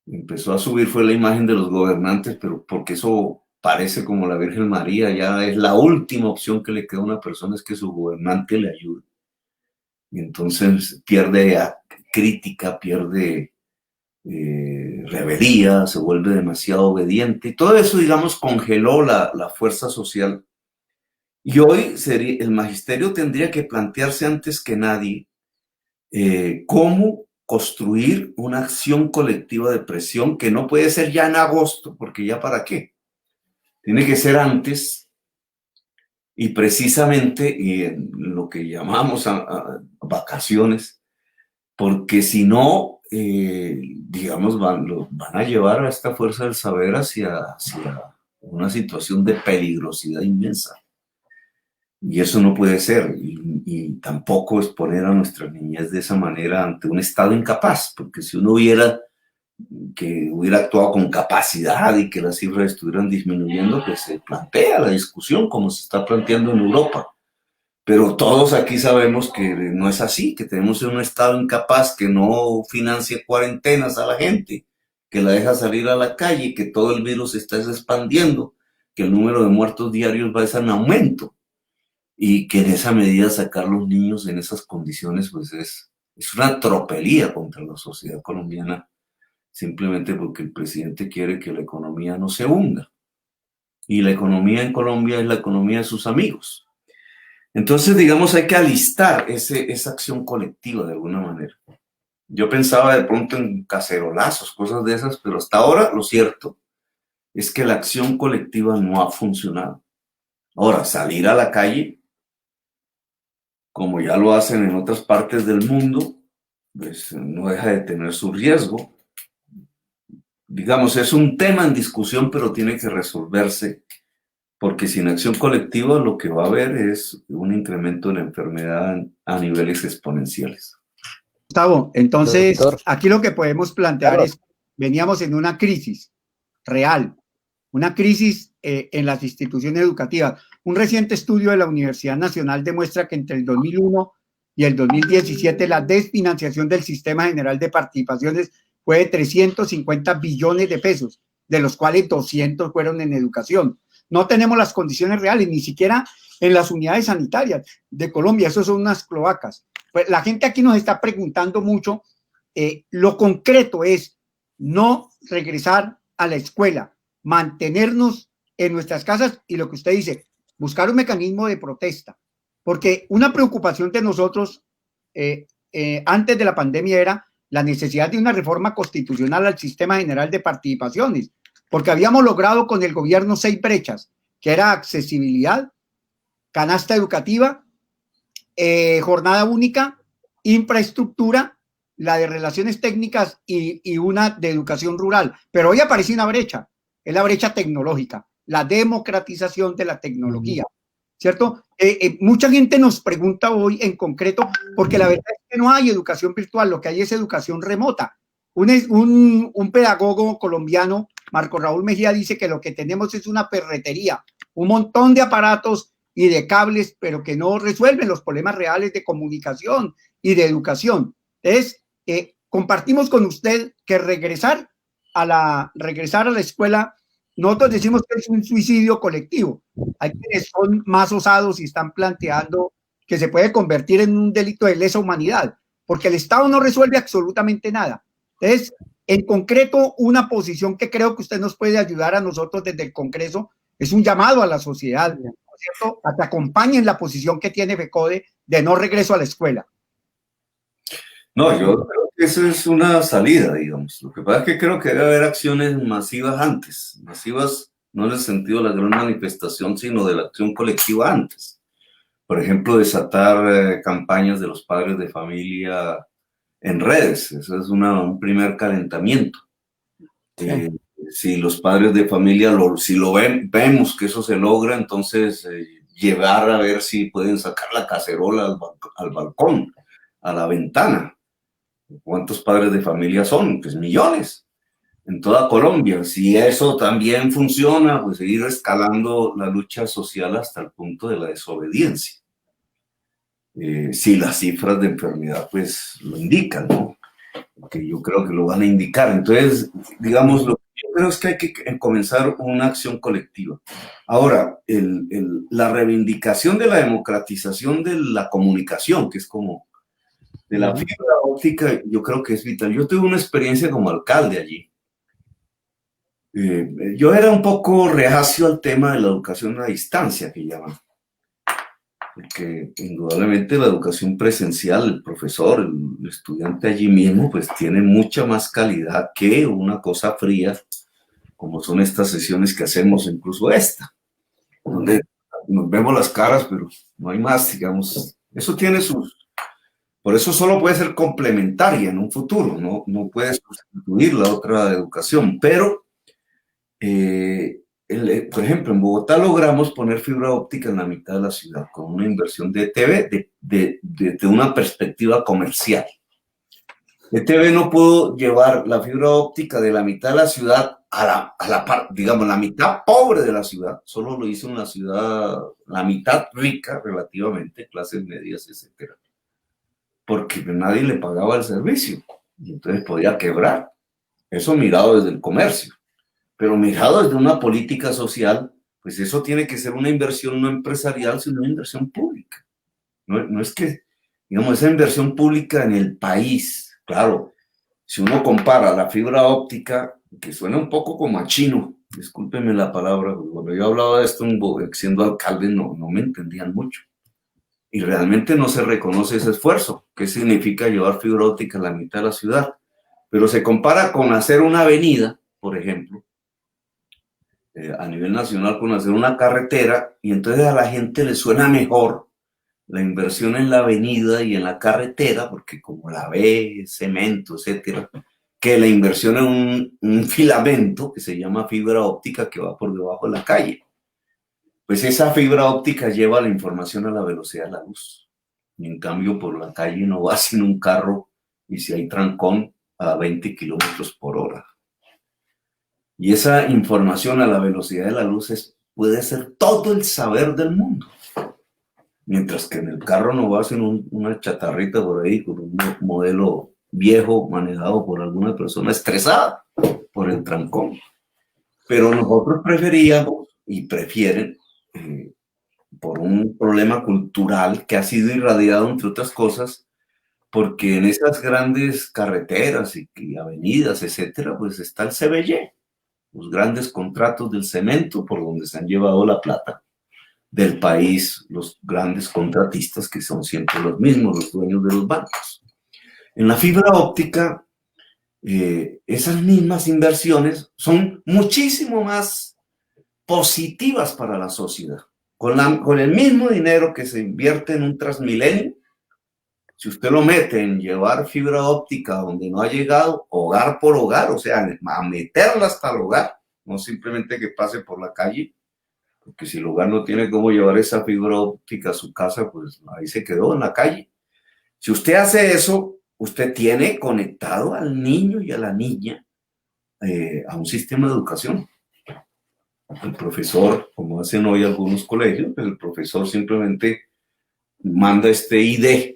Empezó a subir fue la imagen de los gobernantes, pero porque eso parece como la Virgen María, ya es la última opción que le queda a una persona, es que su gobernante le ayude. Y entonces pierde crítica, pierde rebeldía, se vuelve demasiado obediente, y todo eso, digamos, congeló la fuerza social. Y hoy el magisterio tendría que plantearse antes que nadie cómo construir una acción colectiva de presión, que no puede ser ya en agosto, porque ya para qué. Tiene que ser antes, y precisamente lo que llamamos a vacaciones, porque si no, digamos, van a llevar a esta fuerza del saber hacia una situación de peligrosidad inmensa. Y eso no puede ser, y tampoco exponer a nuestras niñez de esa manera ante un Estado incapaz, porque si uno hubiera actuado con capacidad y que las cifras estuvieran disminuyendo, pues se plantea la discusión como se está planteando en Europa. Pero todos aquí sabemos que no es así, que tenemos un Estado incapaz que no financia cuarentenas a la gente, que la deja salir a la calle, que todo el virus se está expandiendo, que el número de muertos diarios va en aumento. Y que en esa medida sacar los niños en esas condiciones, pues es una tropelía contra la sociedad colombiana, simplemente porque el presidente quiere que la economía no se hunda. Y la economía en Colombia es la economía de sus amigos. Entonces, digamos, hay que alistar esa acción colectiva de alguna manera. Yo pensaba de pronto en cacerolazos, cosas de esas, pero hasta ahora lo cierto es que la acción colectiva no ha funcionado. Ahora, salir a la calle, como ya lo hacen en otras partes del mundo, pues no deja de tener su riesgo. Digamos, es un tema en discusión, pero tiene que resolverse, porque sin acción colectiva lo que va a haber es un incremento de la enfermedad a niveles exponenciales. Gustavo, entonces, Doctor. aquí lo que podemos plantear Claro. es, veníamos en una crisis real, una crisis en las instituciones educativas. Un reciente estudio de la Universidad Nacional demuestra que entre el 2001 y el 2017 la desfinanciación del Sistema General de Participaciones fue de 350 billones de pesos, de los cuales 200 fueron en educación. No tenemos las condiciones reales, ni siquiera en las unidades sanitarias de Colombia. Eso son unas cloacas. Pues la gente aquí nos está preguntando mucho. Lo concreto es no regresar a la escuela, mantenernos en nuestras casas y lo que usted dice, buscar un mecanismo de protesta, porque una preocupación de nosotros antes de la pandemia era la necesidad de una reforma constitucional al Sistema General de Participaciones, porque habíamos logrado con el gobierno 6 brechas, que era accesibilidad, canasta educativa, jornada única, infraestructura, la de relaciones técnicas y una de educación rural. Pero hoy aparece una brecha, es la brecha tecnológica, la democratización de la tecnología, ¿cierto? Mucha gente nos pregunta hoy en concreto, porque la verdad es que no hay educación virtual, lo que hay es educación remota. Un pedagogo colombiano, Marco Raúl Mejía, dice que lo que tenemos es una ferretería, un montón de aparatos y de cables, pero que no resuelven los problemas reales de comunicación y de educación. Entonces, compartimos con usted que regresar a la escuela, nosotros decimos que es un suicidio colectivo. Hay quienes son más osados y están planteando que se puede convertir en un delito de lesa humanidad, porque el Estado no resuelve absolutamente nada. Entonces, en concreto, una posición que creo que usted nos puede ayudar a nosotros desde el Congreso es un llamado a la sociedad, ¿no es cierto?, a que acompañen la posición que tiene FECODE de no regreso a la escuela. No, yo creo que eso es una salida, digamos. Lo que pasa es que creo que debe haber acciones masivas antes. Masivas no en el sentido de la gran manifestación, sino de la acción colectiva antes. Por ejemplo, desatar campañas de los padres de familia en redes. Eso es un primer calentamiento. Si los padres de familia, vemos que eso se logra, entonces llevar a ver si pueden sacar la cacerola al balcón, a la ventana. ¿Cuántos padres de familia son? Pues millones en toda Colombia. Si eso también funciona, pues seguir escalando la lucha social hasta el punto de la desobediencia. Si las cifras de enfermedad pues lo indican, ¿no? Que yo creo que lo van a indicar. Entonces, digamos, lo que yo creo es que hay que comenzar una acción colectiva. Ahora, la reivindicación de la democratización de la comunicación, que es como de la fibra óptica, yo creo que es vital. Yo tuve una experiencia como alcalde allí. Yo era un poco reacio al tema de la educación a distancia, que llaman. Porque indudablemente la educación presencial, el profesor, el estudiante allí mismo, pues tiene mucha más calidad que una cosa fría, como son estas sesiones que hacemos, incluso esta, donde nos vemos las caras, pero no hay más, digamos, Eso tiene sus... Por eso solo puede ser complementaria en un futuro, no puede sustituir la otra educación, pero, por ejemplo, en Bogotá logramos poner fibra óptica en la mitad de la ciudad con una inversión de ETB de una perspectiva comercial. ETB no pudo llevar la fibra óptica de la mitad de la ciudad a la parte, digamos, la mitad pobre de la ciudad, solo lo hizo en la ciudad, la mitad rica relativamente, clases medias, etcétera, porque nadie le pagaba el servicio y entonces podía quebrar. Eso mirado desde el comercio, pero mirado desde una política social, pues eso tiene que ser una inversión no empresarial, sino una inversión pública. No es que, digamos, esa inversión pública en el país, claro, si uno compara la fibra óptica, que suena un poco como a chino, discúlpenme la palabra, cuando yo hablaba de esto siendo alcalde no me entendían mucho. Y realmente no se reconoce ese esfuerzo. ¿Qué significa llevar fibra óptica a la mitad de la ciudad? Pero se compara con hacer una avenida, por ejemplo, a nivel nacional, con hacer una carretera, y entonces a la gente le suena mejor la inversión en la avenida y en la carretera, porque como la ve, cemento, etcétera, que la inversión en un filamento que se llama fibra óptica que va por debajo de la calle. Pues esa fibra óptica lleva la información a la velocidad de la luz. Y en cambio por la calle no va sin un carro y si hay trancón a 20 kilómetros por hora. Y esa información a la velocidad de la luz puede ser todo el saber del mundo. Mientras que en el carro no va sin una chatarrita por ahí, con un modelo viejo manejado por alguna persona estresada por el trancón. Pero nosotros preferíamos y prefieren, por un problema cultural que ha sido irradiado, entre otras cosas, porque en esas grandes carreteras y avenidas, etcétera, pues está el CBY, los grandes contratos del cemento por donde se han llevado la plata del país, los grandes contratistas que son siempre los mismos, los dueños de los bancos. En la fibra óptica, esas mismas inversiones son muchísimo más positivas para la sociedad. Con el mismo dinero que se invierte en un Transmilenio, si usted lo mete en llevar fibra óptica donde no ha llegado, hogar por hogar, o sea, a meterla hasta el hogar, no simplemente que pase por la calle, porque si el hogar no tiene cómo llevar esa fibra óptica a su casa, pues ahí se quedó en la calle. Si usted hace eso, usted tiene conectado al niño y a la niña a un sistema de educación. El profesor, como hacen hoy algunos colegios, el profesor simplemente manda este ID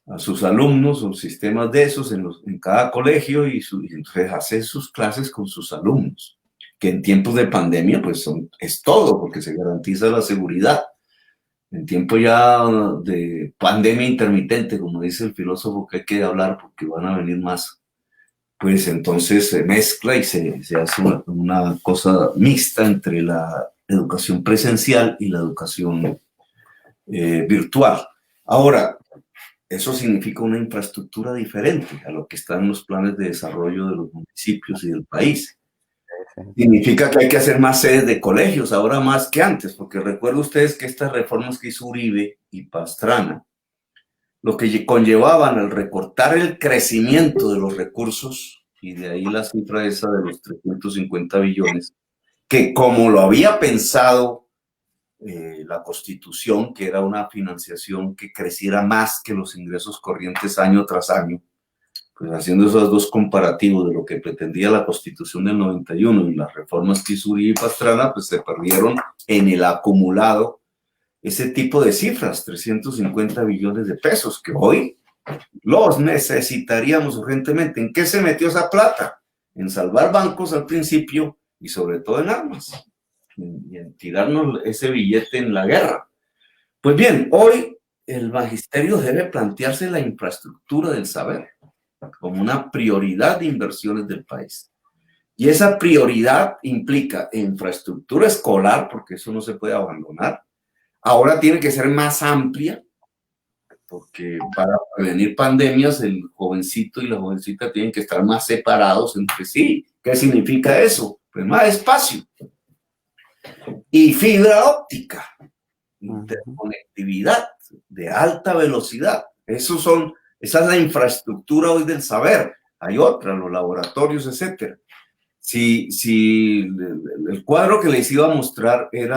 a sus alumnos, sus sistemas de esos en cada colegio y entonces hace sus clases con sus alumnos, que en tiempos de pandemia pues es todo, porque se garantiza la seguridad. En tiempo ya de pandemia intermitente, como dice el filósofo, que hay que hablar porque van a venir más, pues entonces se mezcla y se hace una cosa mixta entre la educación presencial y la educación virtual. Ahora, eso significa una infraestructura diferente a lo que está en los planes de desarrollo de los municipios y del país. Significa que hay que hacer más sedes de colegios, ahora más que antes, porque recuerden ustedes que estas reformas que hizo Uribe y Pastrana, lo que conllevaban al recortar el crecimiento de los recursos, y de ahí la cifra esa de los 350 billones, que como lo había pensado la Constitución, que era una financiación que creciera más que los ingresos corrientes año tras año, pues haciendo esos dos comparativos de lo que pretendía la Constitución del 91 y las reformas que hizo Uribe y Pastrana, pues se perdieron en el acumulado ese tipo de cifras, 350 billones de pesos, que hoy los necesitaríamos urgentemente. ¿En qué se metió esa plata? En salvar bancos al principio y sobre todo en armas, y en tirarnos ese billete en la guerra. Pues bien, hoy el magisterio debe plantearse la infraestructura del saber como una prioridad de inversiones del país. Y esa prioridad implica infraestructura escolar, porque eso no se puede abandonar. Ahora tiene que ser más amplia, porque para prevenir pandemias el jovencito y la jovencita tienen que estar más separados entre sí. ¿Qué significa eso? Pues más espacio. Y fibra óptica, interconectividad, de alta velocidad. Esa es la infraestructura hoy del saber. Hay otra, los laboratorios, etcétera. Si el cuadro que les iba a mostrar es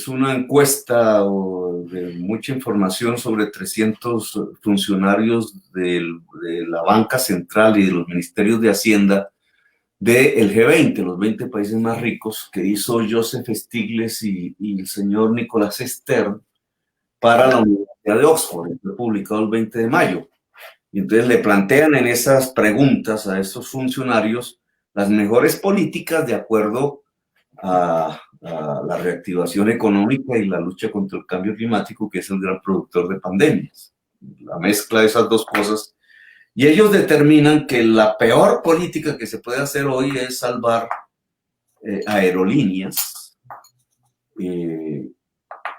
una encuesta de mucha información sobre 300 funcionarios de la banca central y de los ministerios de Hacienda del G20, los 20 países más ricos, que hizo Joseph Stiglitz y el señor Nicolás Stern para la Universidad de Oxford, fue publicado el 20 de mayo. Y entonces le plantean en esas preguntas a estos funcionarios las mejores políticas de acuerdo a la reactivación económica y la lucha contra el cambio climático, que es el gran productor de pandemias. La mezcla de esas dos cosas. Y ellos determinan que la peor política que se puede hacer hoy es salvar aerolíneas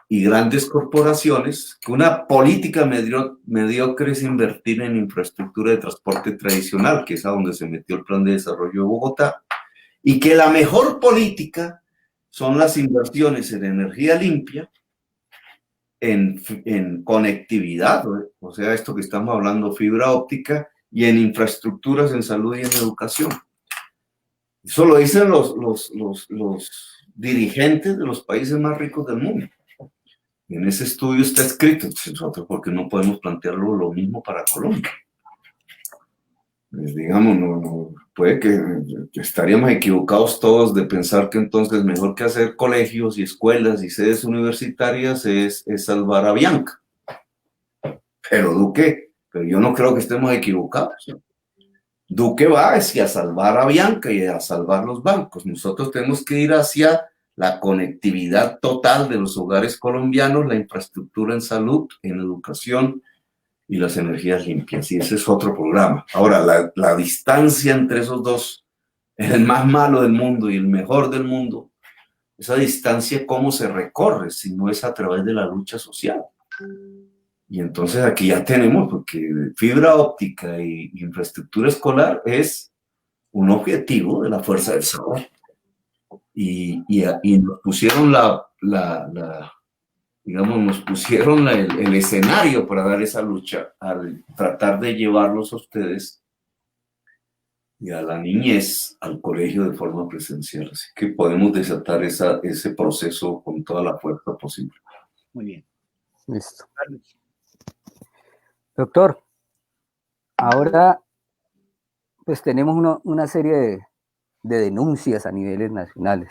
y grandes corporaciones, que una política mediocre es invertir en infraestructura de transporte tradicional, que es a donde se metió el Plan de Desarrollo de Bogotá, y que la mejor política son las inversiones en energía limpia, en conectividad, o sea, esto que estamos hablando, fibra óptica, y en infraestructuras en salud y en educación. Eso lo dicen los dirigentes de los países más ricos del mundo. En ese estudio está escrito, nosotros porque no podemos plantearlo lo mismo para Colombia. Digamos, puede que estaríamos equivocados todos de pensar que entonces mejor que hacer colegios y escuelas y sedes universitarias es salvar a Bianca. Pero yo no creo que estemos equivocados. Duque va hacia salvar a Bianca y a salvar los bancos. Nosotros tenemos que ir hacia la conectividad total de los hogares colombianos, la infraestructura en salud, en educación y las energías limpias. Y ese es otro programa. Ahora, la distancia entre esos dos, el más malo del mundo y el mejor del mundo, esa distancia, ¿cómo se recorre si no es a través de la lucha social? Y entonces aquí ya tenemos, porque fibra óptica y infraestructura escolar es un objetivo de la fuerza del saber. Y nos pusieron nos pusieron el escenario para dar esa lucha al tratar de llevarlos a ustedes y a la niñez al colegio de forma presencial. Así que podemos desatar ese proceso con toda la fuerza posible. Muy bien. Listo. Doctor, ahora pues tenemos una serie de denuncias a niveles nacionales.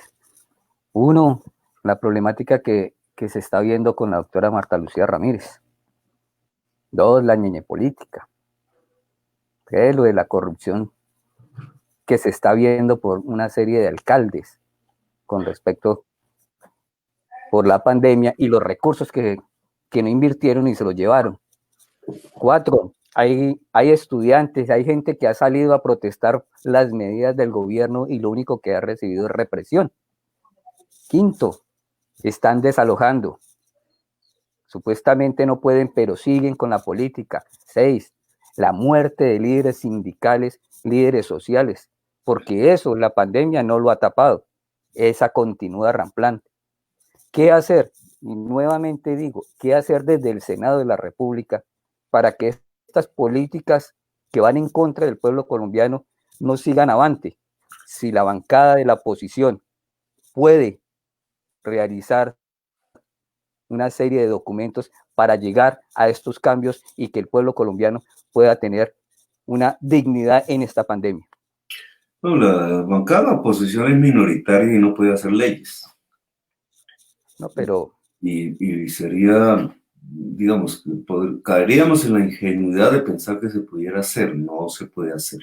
Uno, la problemática que se está viendo con la doctora Marta Lucía Ramírez. Dos, la ñeñe política. Tres, lo de la corrupción que se está viendo por una serie de alcaldes con respecto por la pandemia y los recursos que no invirtieron y se los llevaron. 4, hay estudiantes, hay gente que ha salido a protestar las medidas del gobierno y lo único que ha recibido es represión. 5, están desalojando. Supuestamente no pueden, pero siguen con la política. 6, la muerte de líderes sindicales, líderes sociales, porque eso la pandemia no lo ha tapado. Esa continúa rampante. ¿Qué hacer? Y nuevamente digo, ¿qué hacer desde el Senado de la República para que estas políticas que van en contra del pueblo colombiano no sigan avante? Si la bancada de la oposición puede realizar una serie de documentos para llegar a estos cambios y que el pueblo colombiano pueda tener una dignidad en esta pandemia. No, la bancada de la oposición es minoritaria y no puede hacer leyes. No, pero... Y sería, digamos, caeríamos en la ingenuidad de pensar que se pudiera hacer. No se puede hacer.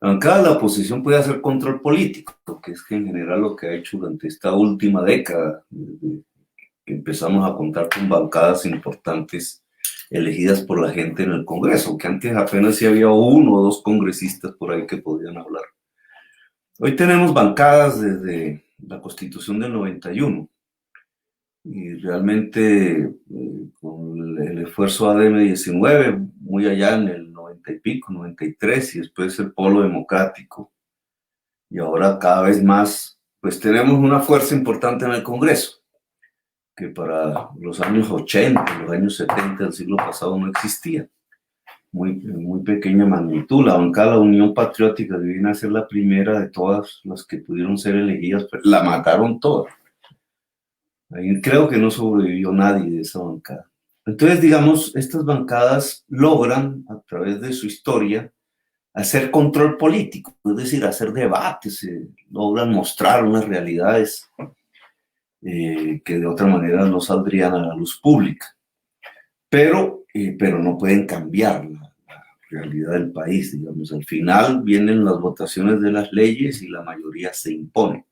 La bancada de la oposición puede hacer control político, que es en general lo que ha hecho durante esta última década, que empezamos a contar con bancadas importantes elegidas por la gente en el Congreso, que antes apenas si había 1 o 2 congresistas por ahí que podían hablar. Hoy tenemos bancadas desde la Constitución del 91 y realmente con el esfuerzo ADM 19, muy allá en el 90 y pico, 93, y después el Polo Democrático, y ahora cada vez más, pues tenemos una fuerza importante en el Congreso. que para los años 80, los años 70 del siglo pasado no existía. Muy pequeña magnitud. La bancada de la Unión Patriótica, que viene a ser la primera de todas las que pudieron ser elegidas, pues, la mataron todas. Ahí creo que no sobrevivió nadie de esa bancada. Entonces, digamos, estas bancadas logran, a través de su historia, hacer control político, es decir, hacer debates, logran mostrar unas realidades que de otra manera no saldrían a la luz pública. Pero no pueden cambiar la realidad del país, digamos. Al final vienen las votaciones de las leyes y la mayoría se impone.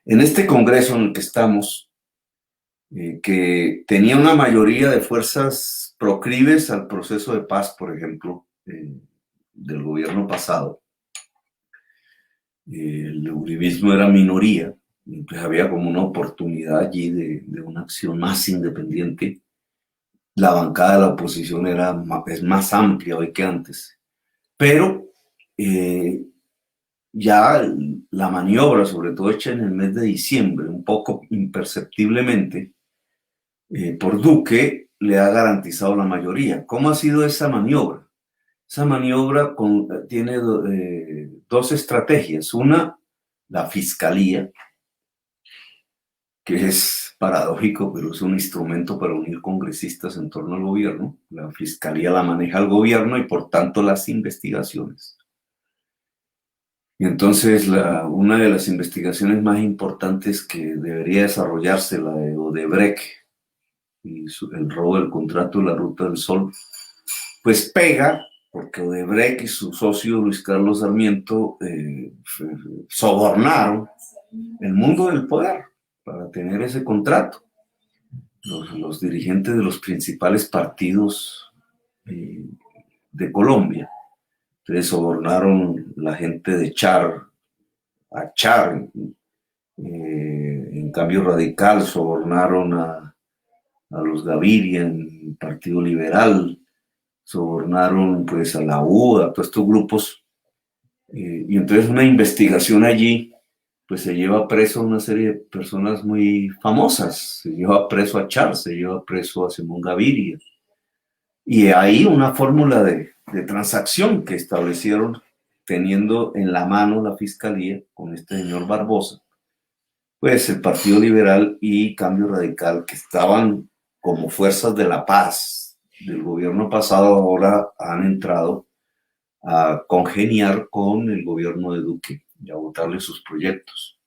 En este Congreso en el que estamos, que tenía una mayoría de fuerzas proclives al proceso de paz, por ejemplo, del gobierno pasado, el uribismo era minoría, entonces había como una oportunidad allí de una acción más independiente. La bancada de la oposición es más amplia hoy que antes, pero ya la maniobra, sobre todo hecha en el mes de diciembre, un poco imperceptiblemente, por Duque, le ha garantizado la mayoría. ¿Cómo ha sido esa maniobra? Esa maniobra tiene dos estrategias. Una, la fiscalía, que es paradójico, pero es un instrumento para unir congresistas en torno al gobierno. La fiscalía la maneja el gobierno y por tanto las investigaciones. Y entonces una de las investigaciones más importantes que debería desarrollarse, la de Odebrecht y el robo del contrato de la Ruta del Sol, pues pega porque Odebrecht y su socio Luis Carlos Sarmiento sobornaron el mundo del poder para tener ese contrato. Los dirigentes de los principales partidos de Colombia. Entonces sobornaron la gente de a Char, en Cambio Radical, sobornaron a los Gaviria en el Partido Liberal, sobornaron pues a la U, a todos estos grupos, y entonces una investigación allí pues se lleva preso a una serie de personas muy famosas, se lleva preso a Char, se lleva preso a Simón Gaviria, y hay una fórmula de transacción que establecieron teniendo en la mano la fiscalía con este señor Barbosa, pues el Partido Liberal y Cambio Radical, que estaban como fuerzas de la paz del gobierno pasado, ahora han entrado a congeniar con el gobierno de Duque y a votarle sus proyectos.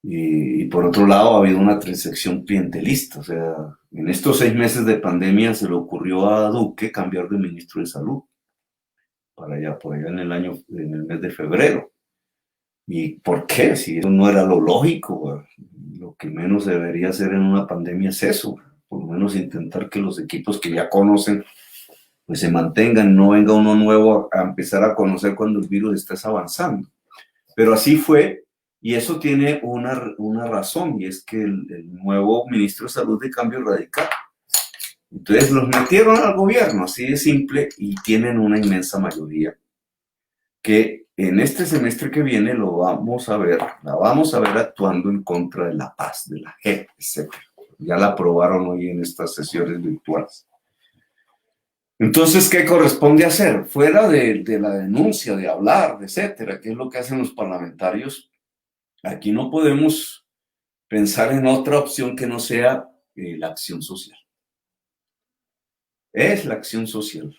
Y por otro lado ha habido una transacción clientelista, o sea, en estos 6 meses de pandemia se le ocurrió a Duque cambiar de ministro de salud por allá en el mes de febrero. ¿Y por qué? Si eso no era lo lógico, lo que menos debería hacer en una pandemia es eso, por lo menos intentar que los equipos que ya conocen pues se mantengan, no venga uno nuevo a empezar a conocer cuando el virus está avanzando. Pero así fue, y eso tiene una razón, y es que el nuevo ministro de Salud de Cambio Radical. Entonces los metieron al gobierno, así de simple, y tienen una inmensa mayoría que en este semestre que viene la vamos a ver actuando en contra de la paz, de la JEP, etc. Ya la aprobaron hoy en estas sesiones virtuales. Entonces, ¿qué corresponde hacer? Fuera de la denuncia, de hablar, etcétera, que es lo que hacen los parlamentarios, aquí no podemos pensar en otra opción que no sea la acción social. Es la acción social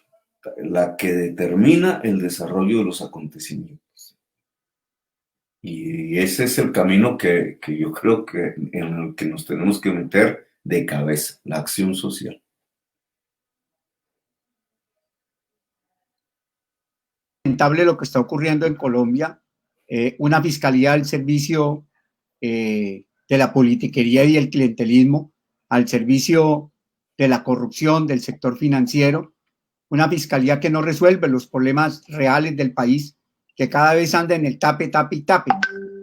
la que determina el desarrollo de los acontecimientos. Y ese es el camino que yo creo que en el que nos tenemos que meter de cabeza, la acción social. Lamentable lo que está ocurriendo en Colombia, una fiscalía al servicio de la politiquería y el clientelismo, al servicio de la corrupción del sector financiero, una fiscalía que no resuelve los problemas reales del país, que cada vez anda en el tape, tape y tape.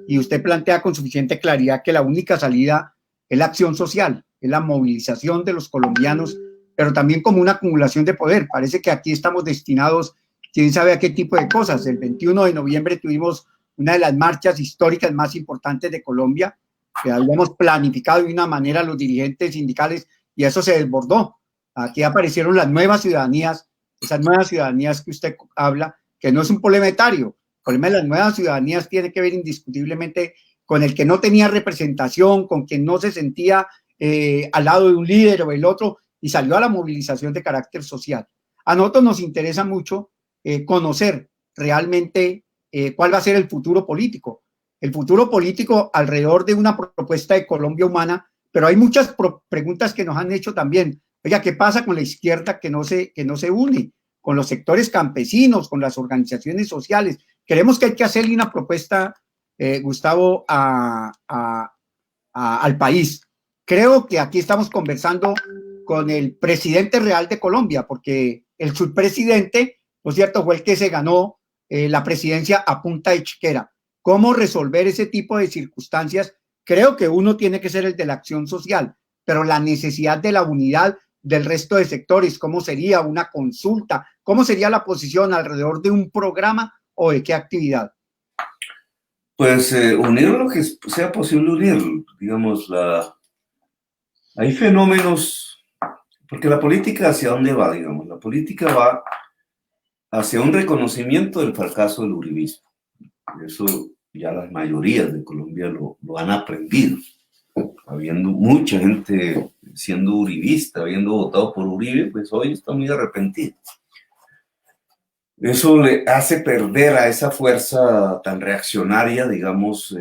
Y usted plantea con suficiente claridad que la única salida es la acción social, es la movilización de los colombianos, pero también como una acumulación de poder. Parece que aquí estamos destinados, quién sabe a qué tipo de cosas. El 21 de noviembre tuvimos una de las marchas históricas más importantes de Colombia, que habíamos planificado de una manera los dirigentes sindicales y eso se desbordó. Aquí aparecieron las nuevas ciudadanías, esas nuevas ciudadanías que usted habla, que no es un problema etario. El problema de las nuevas ciudadanías tiene que ver indiscutiblemente con el que no tenía representación, con quien no se sentía al lado de un líder o el otro, y salió a la movilización de carácter social. A nosotros nos interesa mucho conocer realmente cuál va a ser el futuro político. El futuro político alrededor de una propuesta de Colombia humana, pero hay muchas preguntas que nos han hecho también. Oiga, ¿qué pasa con la izquierda que no se une? Con los sectores campesinos, con las organizaciones sociales. Creemos que hay que hacerle una propuesta, Gustavo, al país. Creo que aquí estamos conversando con el presidente real de Colombia, porque el subpresidente, ¿no es cierto?, fue el que se ganó la presidencia a punta de chiquera. ¿Cómo resolver ese tipo de circunstancias? Creo que uno tiene que ser el de la acción social, pero la necesidad de la unidad del resto de sectores, ¿cómo sería una consulta? ¿Cómo sería la posición alrededor de un programa o de qué actividad? Pues unir lo que sea posible unir, digamos, hay fenómenos, porque la política ¿hacia dónde va? Digamos, la política va hacia un reconocimiento del fracaso del uribismo. Eso ya las mayorías de Colombia lo han aprendido, habiendo mucha gente siendo uribista, habiendo votado por Uribe, pues hoy está muy arrepentido. Eso le hace perder a esa fuerza tan reaccionaria, digamos,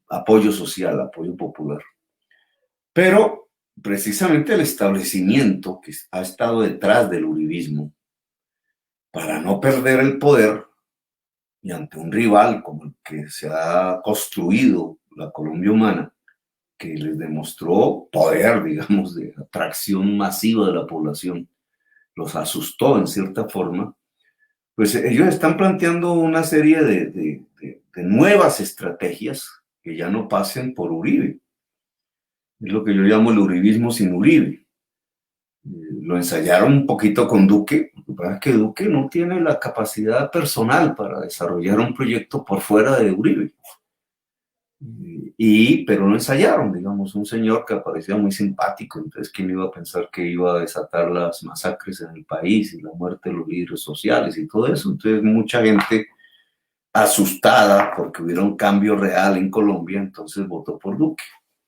apoyo social, apoyo popular. Pero precisamente el establecimiento que ha estado detrás del uribismo, para no perder el poder, y ante un rival como el que se ha construido la Colombia humana, que les demostró poder, digamos, de atracción masiva de la población, los asustó en cierta forma, pues ellos están planteando una serie de nuevas estrategias que ya no pasen por Uribe. Es lo que yo llamo el uribismo sin Uribe. Lo ensayaron un poquito con Duque. Lo que pasa es que Duque no tiene la capacidad personal para desarrollar un proyecto por fuera de Uribe. Pero lo ensayaron, digamos, un señor que parecía muy simpático, entonces quién iba a pensar que iba a desatar las masacres en el país y la muerte de los líderes sociales y todo eso. Entonces mucha gente asustada porque hubiera un cambio real en Colombia, entonces votó por Duque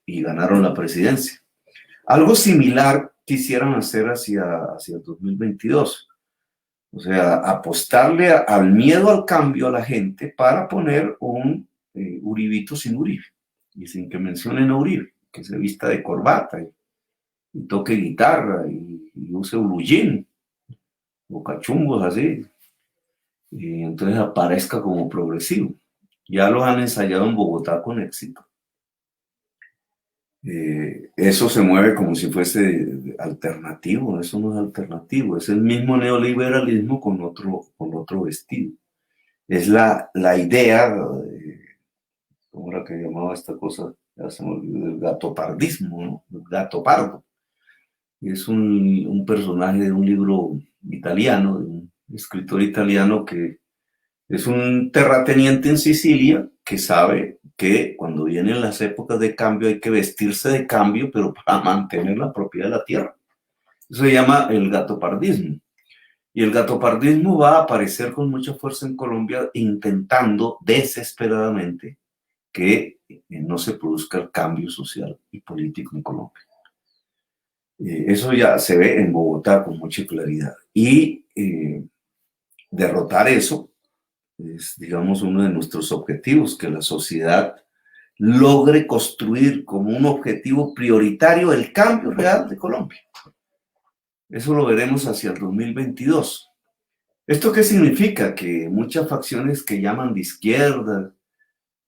y ganaron la presidencia. Algo similar quisieran hacer hacia el 2022. O sea, apostarle al miedo al cambio a la gente para poner un uribito sin Uribe, y sin que mencionen a Uribe, que se vista de corbata y toque guitarra y use blue o cachumbos así, y entonces aparezca como progresivo. Ya lo han ensayado en Bogotá con éxito. Eso se mueve como si fuese alternativo. Eso no es alternativo, es el mismo neoliberalismo con otro vestido. Es la idea, ¿cómo era que llamaba esta cosa? Ya se me olvidó, el gatopardismo, ¿no? El gato pardo. Es un personaje de un libro italiano, de un escritor italiano que es un terrateniente en Sicilia que sabe que cuando vienen las épocas de cambio hay que vestirse de cambio, pero para mantener la propiedad de la tierra. Eso se llama el gatopardismo. Y el gatopardismo va a aparecer con mucha fuerza en Colombia, intentando desesperadamente que no se produzca el cambio social y político en Colombia. Eso ya se ve en Bogotá con mucha claridad. Y derrotar eso es, digamos, uno de nuestros objetivos, que la sociedad logre construir como un objetivo prioritario el cambio real de Colombia. Eso lo veremos hacia el 2022. ¿Esto qué significa? Que muchas facciones que llaman de izquierda,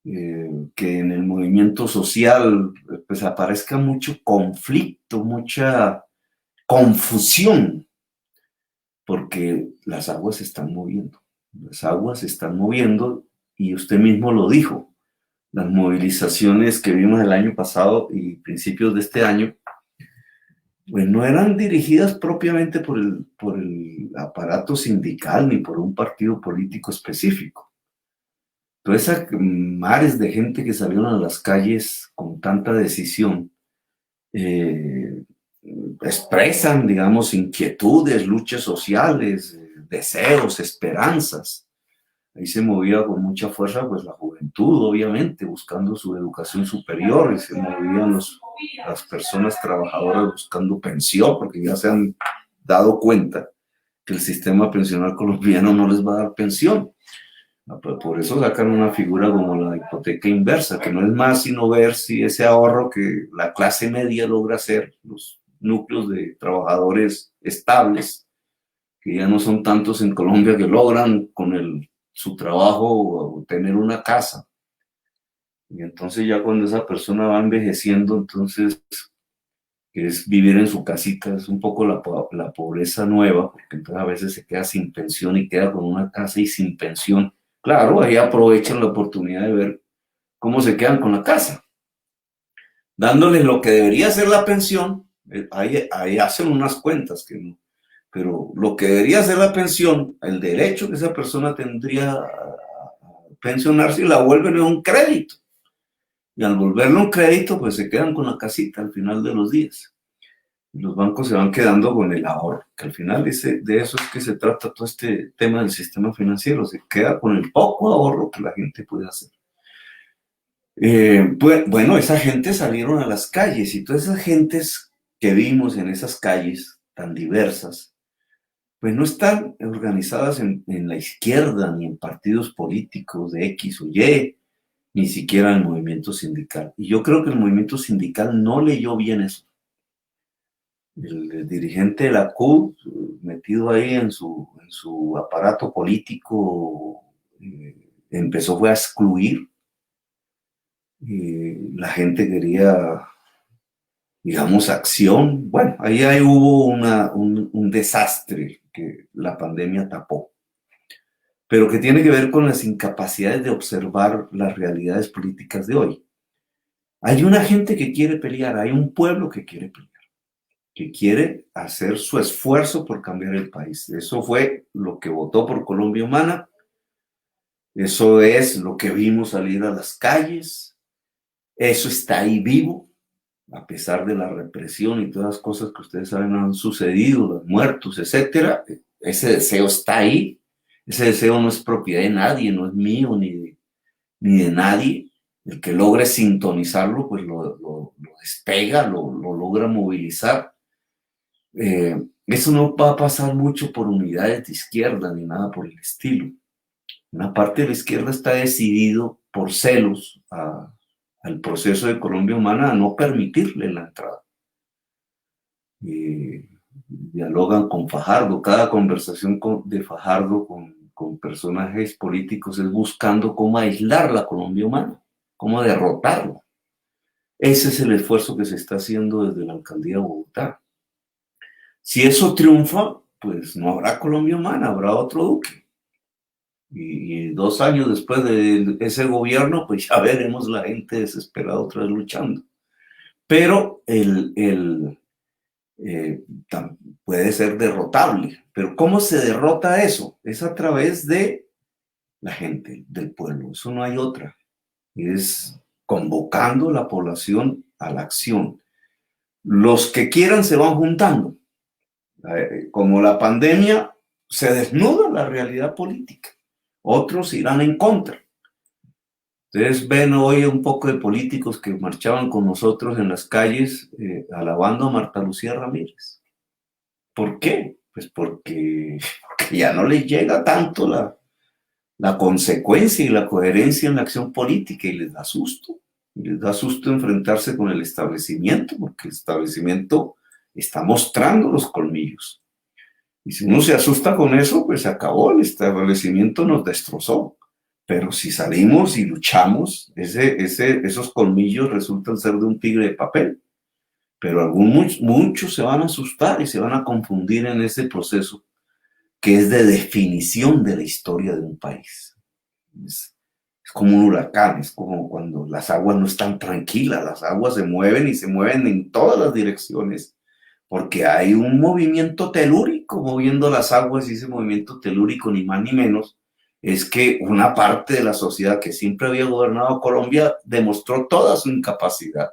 que en el movimiento social pues aparezca mucho conflicto, mucha confusión, porque las aguas se están moviendo. Las aguas se están moviendo y usted mismo lo dijo. Las movilizaciones que vimos el año pasado y principios de este año, pues no eran dirigidas propiamente por el aparato sindical ni por un partido político específico. todas esas mares de gente que salieron a las calles con tanta decisión, expresan, digamos, inquietudes, luchas sociales, deseos, esperanzas. Ahí se movía con mucha fuerza pues la juventud, obviamente, buscando su educación superior, y se movían las personas trabajadoras buscando pensión, porque ya se han dado cuenta que el sistema pensional colombiano no les va a dar pensión. Por eso sacan una figura como la hipoteca inversa, que no es más sino ver si ese ahorro que la clase media logra hacer, los núcleos de trabajadores estables, que ya no son tantos en Colombia, que logran con su trabajo tener una casa. Y entonces ya cuando esa persona va envejeciendo, entonces es vivir en su casita, es un poco la pobreza nueva, porque entonces a veces se queda sin pensión y queda con una casa y sin pensión. Claro, ahí aprovechan la oportunidad de ver cómo se quedan con la casa, dándoles lo que debería ser la pensión. Ahí hacen unas cuentas que no, pero lo que debería ser la pensión, el derecho que esa persona tendría a pensionarse, la vuelven en un crédito. Y al volverlo un crédito, pues se quedan con la casita al final de los días. Y los bancos se van quedando con el ahorro, que al final de eso es que se trata todo este tema del sistema financiero. Se queda con el poco ahorro que la gente puede hacer. Bueno, esa gente salieron a las calles, y todas esas gentes que vimos en esas calles tan diversas, pues no están organizadas en la izquierda ni en partidos políticos de X o Y, ni siquiera en el movimiento sindical. Y yo creo que el movimiento sindical no leyó bien eso. El dirigente de la CUT, metido ahí en su aparato político, fue a excluir. La gente quería, digamos, acción. Bueno, ahí hubo un desastre que la pandemia tapó, pero que tiene que ver con las incapacidades de observar las realidades políticas de hoy. Hay una gente que quiere pelear, hay un pueblo que quiere pelear, que quiere hacer su esfuerzo por cambiar el país. Eso fue lo que votó por Colombia Humana, eso es lo que vimos salir a las calles, eso está ahí vivo, a pesar de la represión y todas las cosas que ustedes saben han sucedido, los muertos, etcétera. Ese deseo está ahí. Ese deseo no es propiedad de nadie, no es mío ni de nadie. El que logre sintonizarlo, pues lo despega, lo logra movilizar. Eso no va a pasar mucho por unidades de izquierda ni nada por el estilo. Una parte de la izquierda está decidido por celos al proceso de Colombia Humana a no permitirle la entrada. Dialogan con Fajardo. Cada conversación de Fajardo con personajes políticos es buscando cómo aislar la Colombia Humana, cómo derrotarla. Ese es el esfuerzo que se está haciendo desde la alcaldía de Bogotá. Si eso triunfa, pues no habrá Colombia Humana, habrá otro Duque. Y 2 años después de ese gobierno, pues ya veremos la gente desesperada otra vez luchando. Pero puede ser derrotable. Pero ¿cómo se derrota eso? Es a través de la gente, del pueblo. Eso no hay otra. Es convocando a la población a la acción. Los que quieran se van juntando. Como la pandemia, se desnuda la realidad política. Otros irán en contra. Ustedes ven hoy un poco de políticos que marchaban con nosotros en las calles alabando a Marta Lucía Ramírez. ¿Por qué? Pues porque ya no les llega tanto la consecuencia y la coherencia en la acción política, y les da susto. Les da susto enfrentarse con el establecimiento, porque el establecimiento está mostrando los colmillos. Y si uno se asusta con eso, pues se acabó, el establecimiento nos destrozó. Pero si salimos y luchamos, esos colmillos resultan ser de un tigre de papel. Pero muchos se van a asustar y se van a confundir en ese proceso que es de definición de la historia de un país. Es como un huracán, es como cuando las aguas no están tranquilas, las aguas se mueven y se mueven en todas las direcciones, porque hay un movimiento telúrico moviendo las aguas, y ese movimiento telúrico, ni más ni menos, es que una parte de la sociedad que siempre había gobernado Colombia demostró toda su incapacidad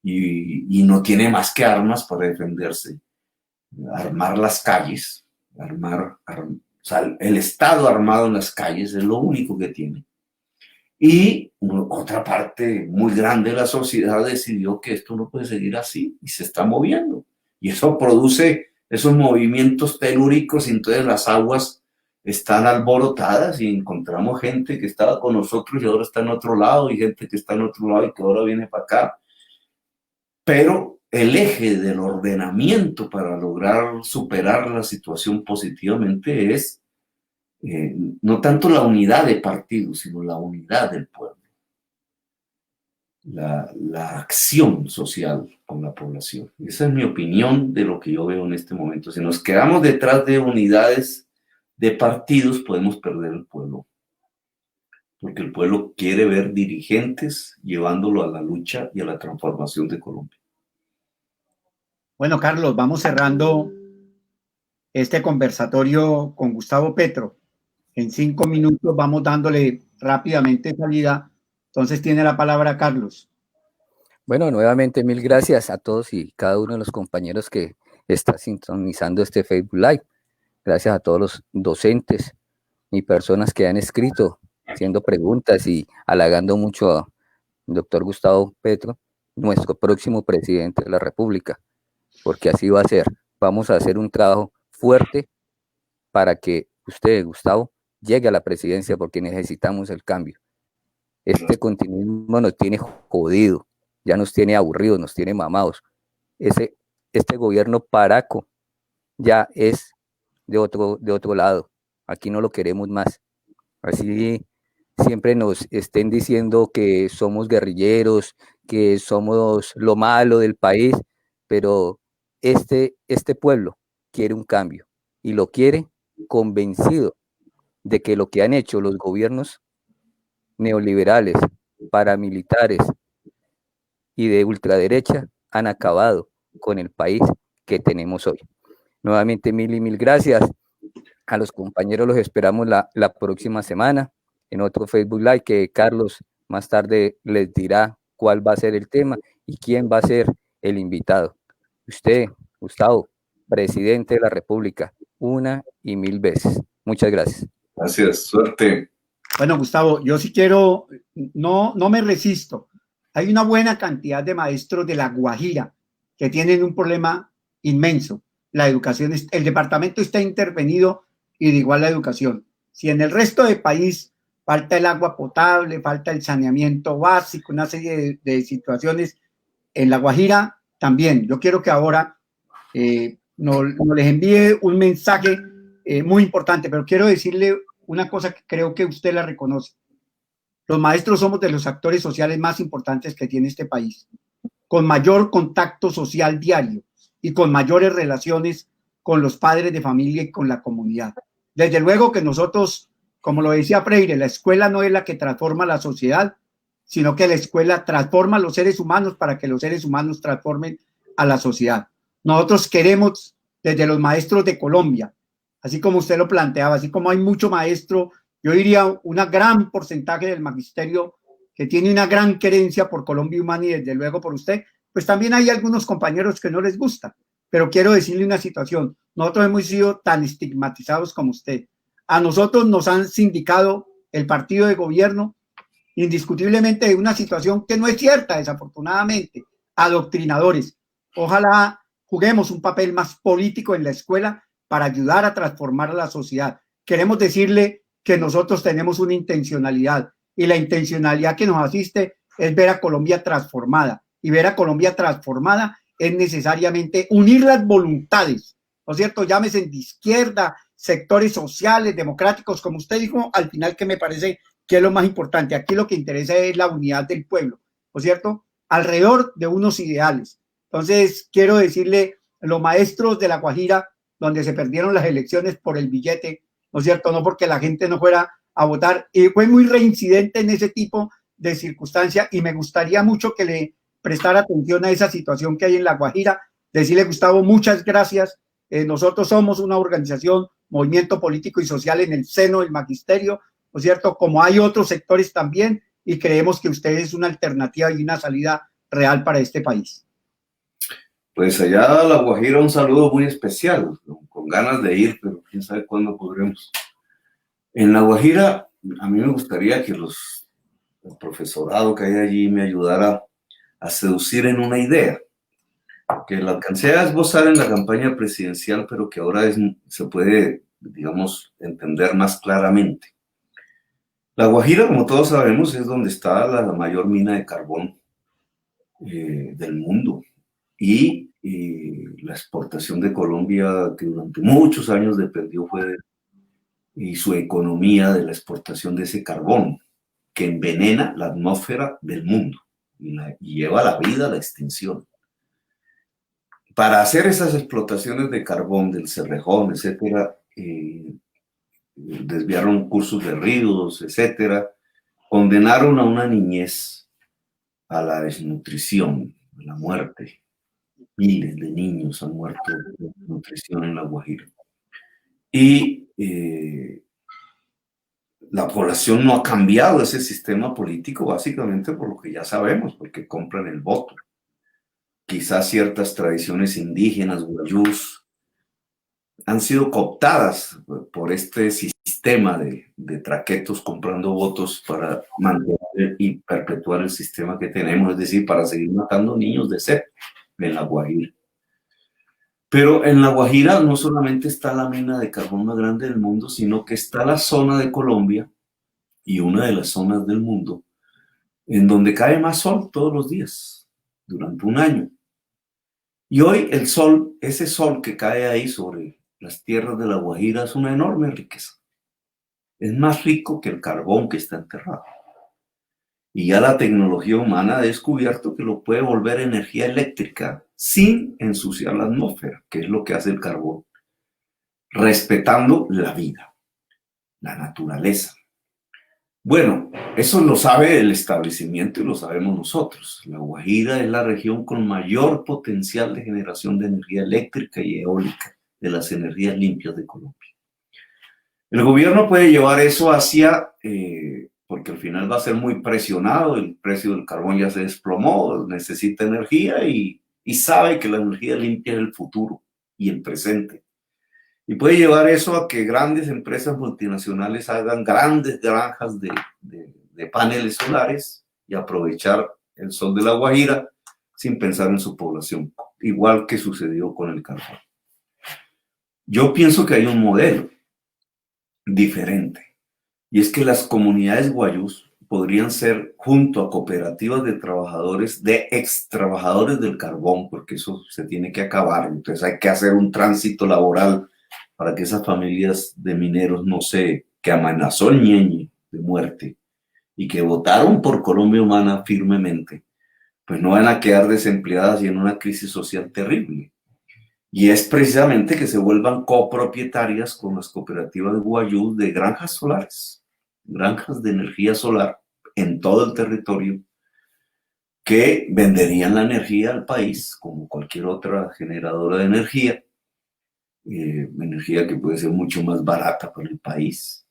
y no tiene más que armas para defenderse. Armar las calles, o sea, el Estado armado en las calles es lo único que tiene. Y otra parte muy grande de la sociedad decidió que esto no puede seguir así y se está moviendo. Y eso produce esos movimientos telúricos y entonces las aguas están alborotadas y encontramos gente que estaba con nosotros y ahora está en otro lado y gente que está en otro lado y que ahora viene para acá. Pero el eje del ordenamiento para lograr superar la situación positivamente es no tanto la unidad de partidos, sino la unidad del pueblo. La acción social con la población. Esa es mi opinión de lo que yo veo en este momento. Si nos quedamos detrás de unidades de partidos, podemos perder el pueblo. Porque el pueblo quiere ver dirigentes llevándolo a la lucha y a la transformación de Colombia. Bueno, Carlos, vamos cerrando este conversatorio con Gustavo Petro. En 5 minutos vamos dándole rápidamente salida. Entonces tiene la palabra Carlos. Bueno, nuevamente mil gracias a todos y cada uno de los compañeros que está sintonizando este Facebook Live. Gracias a todos los docentes y personas que han escrito, haciendo preguntas y halagando mucho al doctor Gustavo Petro, nuestro próximo presidente de la República, porque así va a ser. Vamos a hacer un trabajo fuerte para que usted, Gustavo, llegue a la presidencia, porque necesitamos el cambio. Este continuismo nos tiene jodido, ya nos tiene aburridos, nos tiene mamados. Este gobierno paraco ya es de otro lado. Aquí no lo queremos más. Así siempre nos estén diciendo que somos guerrilleros, que somos lo malo del país, pero este pueblo quiere un cambio y lo quiere convencido de que lo que han hecho los gobiernos neoliberales, paramilitares y de ultraderecha han acabado con el país que tenemos hoy. Nuevamente mil y mil gracias. A los compañeros los esperamos la próxima semana en otro Facebook Live, que Carlos más tarde les dirá cuál va a ser el tema y quién va a ser el invitado. Usted, Gustavo, presidente de la República, 1 y 1000 veces. Muchas gracias. Gracias, suerte. Bueno, Gustavo, yo sí quiero, no me resisto. Hay una buena cantidad de maestros de La Guajira que tienen un problema inmenso. La educación, el departamento está intervenido y de igual la educación. Si en el resto del país falta el agua potable, falta el saneamiento básico, una serie de situaciones, en La Guajira también. Yo quiero que ahora nos les envíe un mensaje muy importante, pero quiero decirle una cosa que creo que usted la reconoce. Los maestros somos de los actores sociales más importantes que tiene este país, con mayor contacto social diario y con mayores relaciones con los padres de familia y con la comunidad. Desde luego que nosotros, como lo decía Freire, la escuela no es la que transforma la sociedad, sino que la escuela transforma a los seres humanos para que los seres humanos transformen a la sociedad. Nosotros queremos, desde los maestros de Colombia, así como usted lo planteaba, así como hay mucho maestro, yo diría una gran porcentaje del magisterio que tiene una gran querencia por Colombia Humana y desde luego por usted, pues también hay algunos compañeros que no les gusta, pero quiero decirle una situación, nosotros hemos sido tan estigmatizados como usted, a nosotros nos han sindicado el partido de gobierno indiscutiblemente de una situación que no es cierta, desafortunadamente, adoctrinadores. Ojalá juguemos un papel más político en la escuela para ayudar a transformar a la sociedad. Queremos decirle que nosotros tenemos una intencionalidad y la intencionalidad que nos asiste es ver a Colombia transformada, y ver a Colombia transformada es necesariamente unir las voluntades, ¿no es cierto? Llámese de izquierda, sectores sociales, democráticos, como usted dijo al final, que me parece que es lo más importante. Aquí lo que interesa es la unidad del pueblo, ¿no es cierto? Alrededor de unos ideales. Entonces, quiero decirle, los maestros de La Guajira, donde se perdieron las elecciones por el billete, ¿no es cierto? No porque la gente no fuera a votar, y fue muy reincidente en ese tipo de circunstancias, y me gustaría mucho que le prestara atención a esa situación que hay en La Guajira. Decirle, Gustavo, muchas gracias. Nosotros somos una organización movimiento político y social en el seno del magisterio, ¿no es cierto? Como hay otros sectores también, y creemos que usted es una alternativa y una salida real para este país. Pues allá a La Guajira un saludo muy especial, con ganas de ir, pero quién sabe cuándo podremos. En La Guajira, a mí me gustaría que el profesorado que hay allí me ayudara a seducir en una idea, que la alcancé a esbozar en la campaña presidencial, pero que ahora se puede, digamos, entender más claramente. La Guajira, como todos sabemos, es donde está la mayor mina de carbón del mundo, y la exportación de Colombia, que durante muchos años dependió y su economía de la exportación de ese carbón, que envenena la atmósfera del mundo y lleva la vida a la extinción. Para hacer esas explotaciones de carbón del Cerrejón, etcétera, desviaron cursos de ríos, etcétera, condenaron a una niñez a la desnutrición, a la muerte. Miles de niños han muerto de desnutrición en La Guajira. Y la población no ha cambiado ese sistema político básicamente por lo que ya sabemos, porque compran el voto. Quizás ciertas tradiciones indígenas, guayús, han sido cooptadas por este sistema de traquetos comprando votos para mantener y perpetuar el sistema que tenemos, es decir, para seguir matando niños de sed en La Guajira. Pero en La Guajira no solamente está la mina de carbón más grande del mundo, sino que está la zona de Colombia y una de las zonas del mundo en donde cae más sol todos los días, durante un año. Y hoy el sol, ese sol que cae ahí sobre las tierras de La Guajira, es una enorme riqueza. Es más rico que el carbón que está enterrado. Y ya la tecnología humana ha descubierto que lo puede volver energía eléctrica sin ensuciar la atmósfera, que es lo que hace el carbón, respetando la vida, la naturaleza. Bueno, eso lo sabe el establecimiento y lo sabemos nosotros. La Guajira es la región con mayor potencial de generación de energía eléctrica y eólica, de las energías limpias de Colombia. El gobierno puede llevar eso hacia, porque al final va a ser muy presionado, el precio del carbón ya se desplomó, necesita energía y sabe que la energía limpia es el futuro y el presente. Y puede llevar eso a que grandes empresas multinacionales hagan grandes granjas de paneles solares y aprovechar el sol de La Guajira sin pensar en su población, igual que sucedió con el carbón. Yo pienso que hay un modelo diferente, y es que las comunidades guayús podrían ser, junto a cooperativas de trabajadores, de ex trabajadores del carbón, porque eso se tiene que acabar, entonces hay que hacer un tránsito laboral para que esas familias de mineros que amenazó el Ñeñe de muerte y que votaron por Colombia Humana firmemente, pues no van a quedar desempleadas y en una crisis social terrible. Y es precisamente que se vuelvan copropietarias con las cooperativas de guayú de granjas solares, granjas de energía solar en todo el territorio, que venderían la energía al país como cualquier otra generadora de energía que puede ser mucho más barata para el país,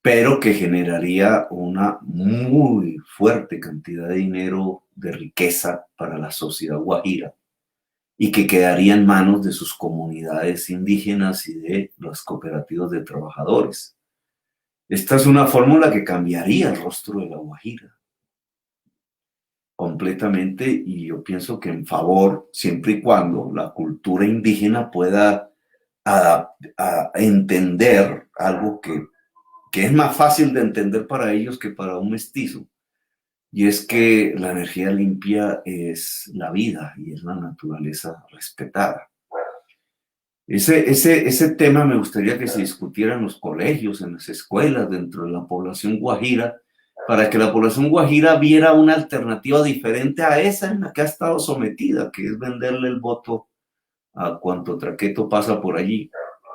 pero que generaría una muy fuerte cantidad de dinero, de riqueza para la sociedad guajira, y que quedaría en manos de sus comunidades indígenas y de los cooperativos de trabajadores. Esta es una fórmula que cambiaría el rostro de La Guajira completamente, y yo pienso que en favor, siempre y cuando la cultura indígena pueda a entender algo que es más fácil de entender para ellos que para un mestizo, y es que la energía limpia es la vida y es la naturaleza respetada. Ese tema me gustaría que se discutiera en los colegios, en las escuelas, dentro de la población guajira, para que la población guajira viera una alternativa diferente a esa en la que ha estado sometida, que es venderle el voto a cuanto traqueto pasa por allí,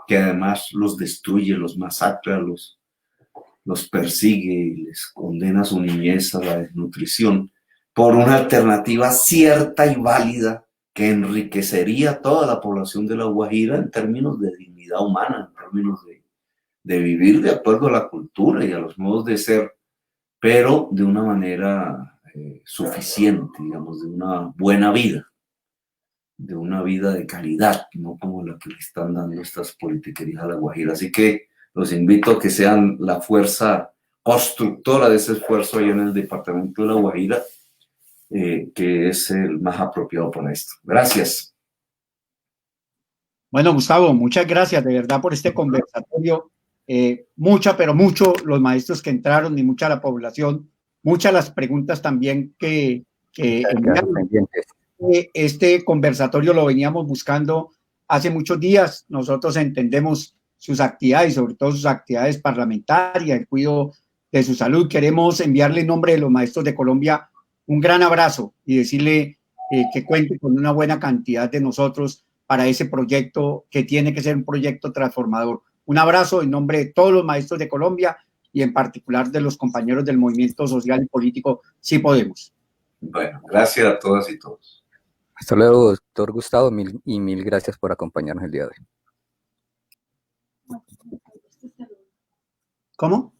que además los destruye, los masacra, los persigue y les condena su niñez a la desnutrición, por una alternativa cierta y válida que enriquecería a toda la población de La Guajira en términos de dignidad humana, en términos de vivir de acuerdo a la cultura y a los modos de ser, pero de una manera suficiente, digamos, de una buena vida, de una vida de calidad, no como la que le están dando estas politiquerías a La Guajira. Así que los invito a que sean la fuerza constructora de ese esfuerzo allá en el departamento de La Guajira, que es el más apropiado para esto. Gracias. Bueno, Gustavo, muchas gracias de verdad por este conversatorio. Pero mucho los maestros que entraron y mucha la población, muchas las preguntas también que enviaron. Pendientes. Este conversatorio lo veníamos buscando hace muchos días. Nosotros entendemos sus actividades, sobre todo sus actividades parlamentarias, el cuidado de su salud. Queremos enviarle en nombre de los maestros de Colombia un gran abrazo y decirle que cuente con una buena cantidad de nosotros para ese proyecto que tiene que ser un proyecto transformador. Un abrazo en nombre de todos los maestros de Colombia y en particular de los compañeros del movimiento social y político Sí Podemos. Bueno, gracias a todas y todos. Hasta luego, doctor Gustavo, mil gracias por acompañarnos el día de hoy. ¿Cómo?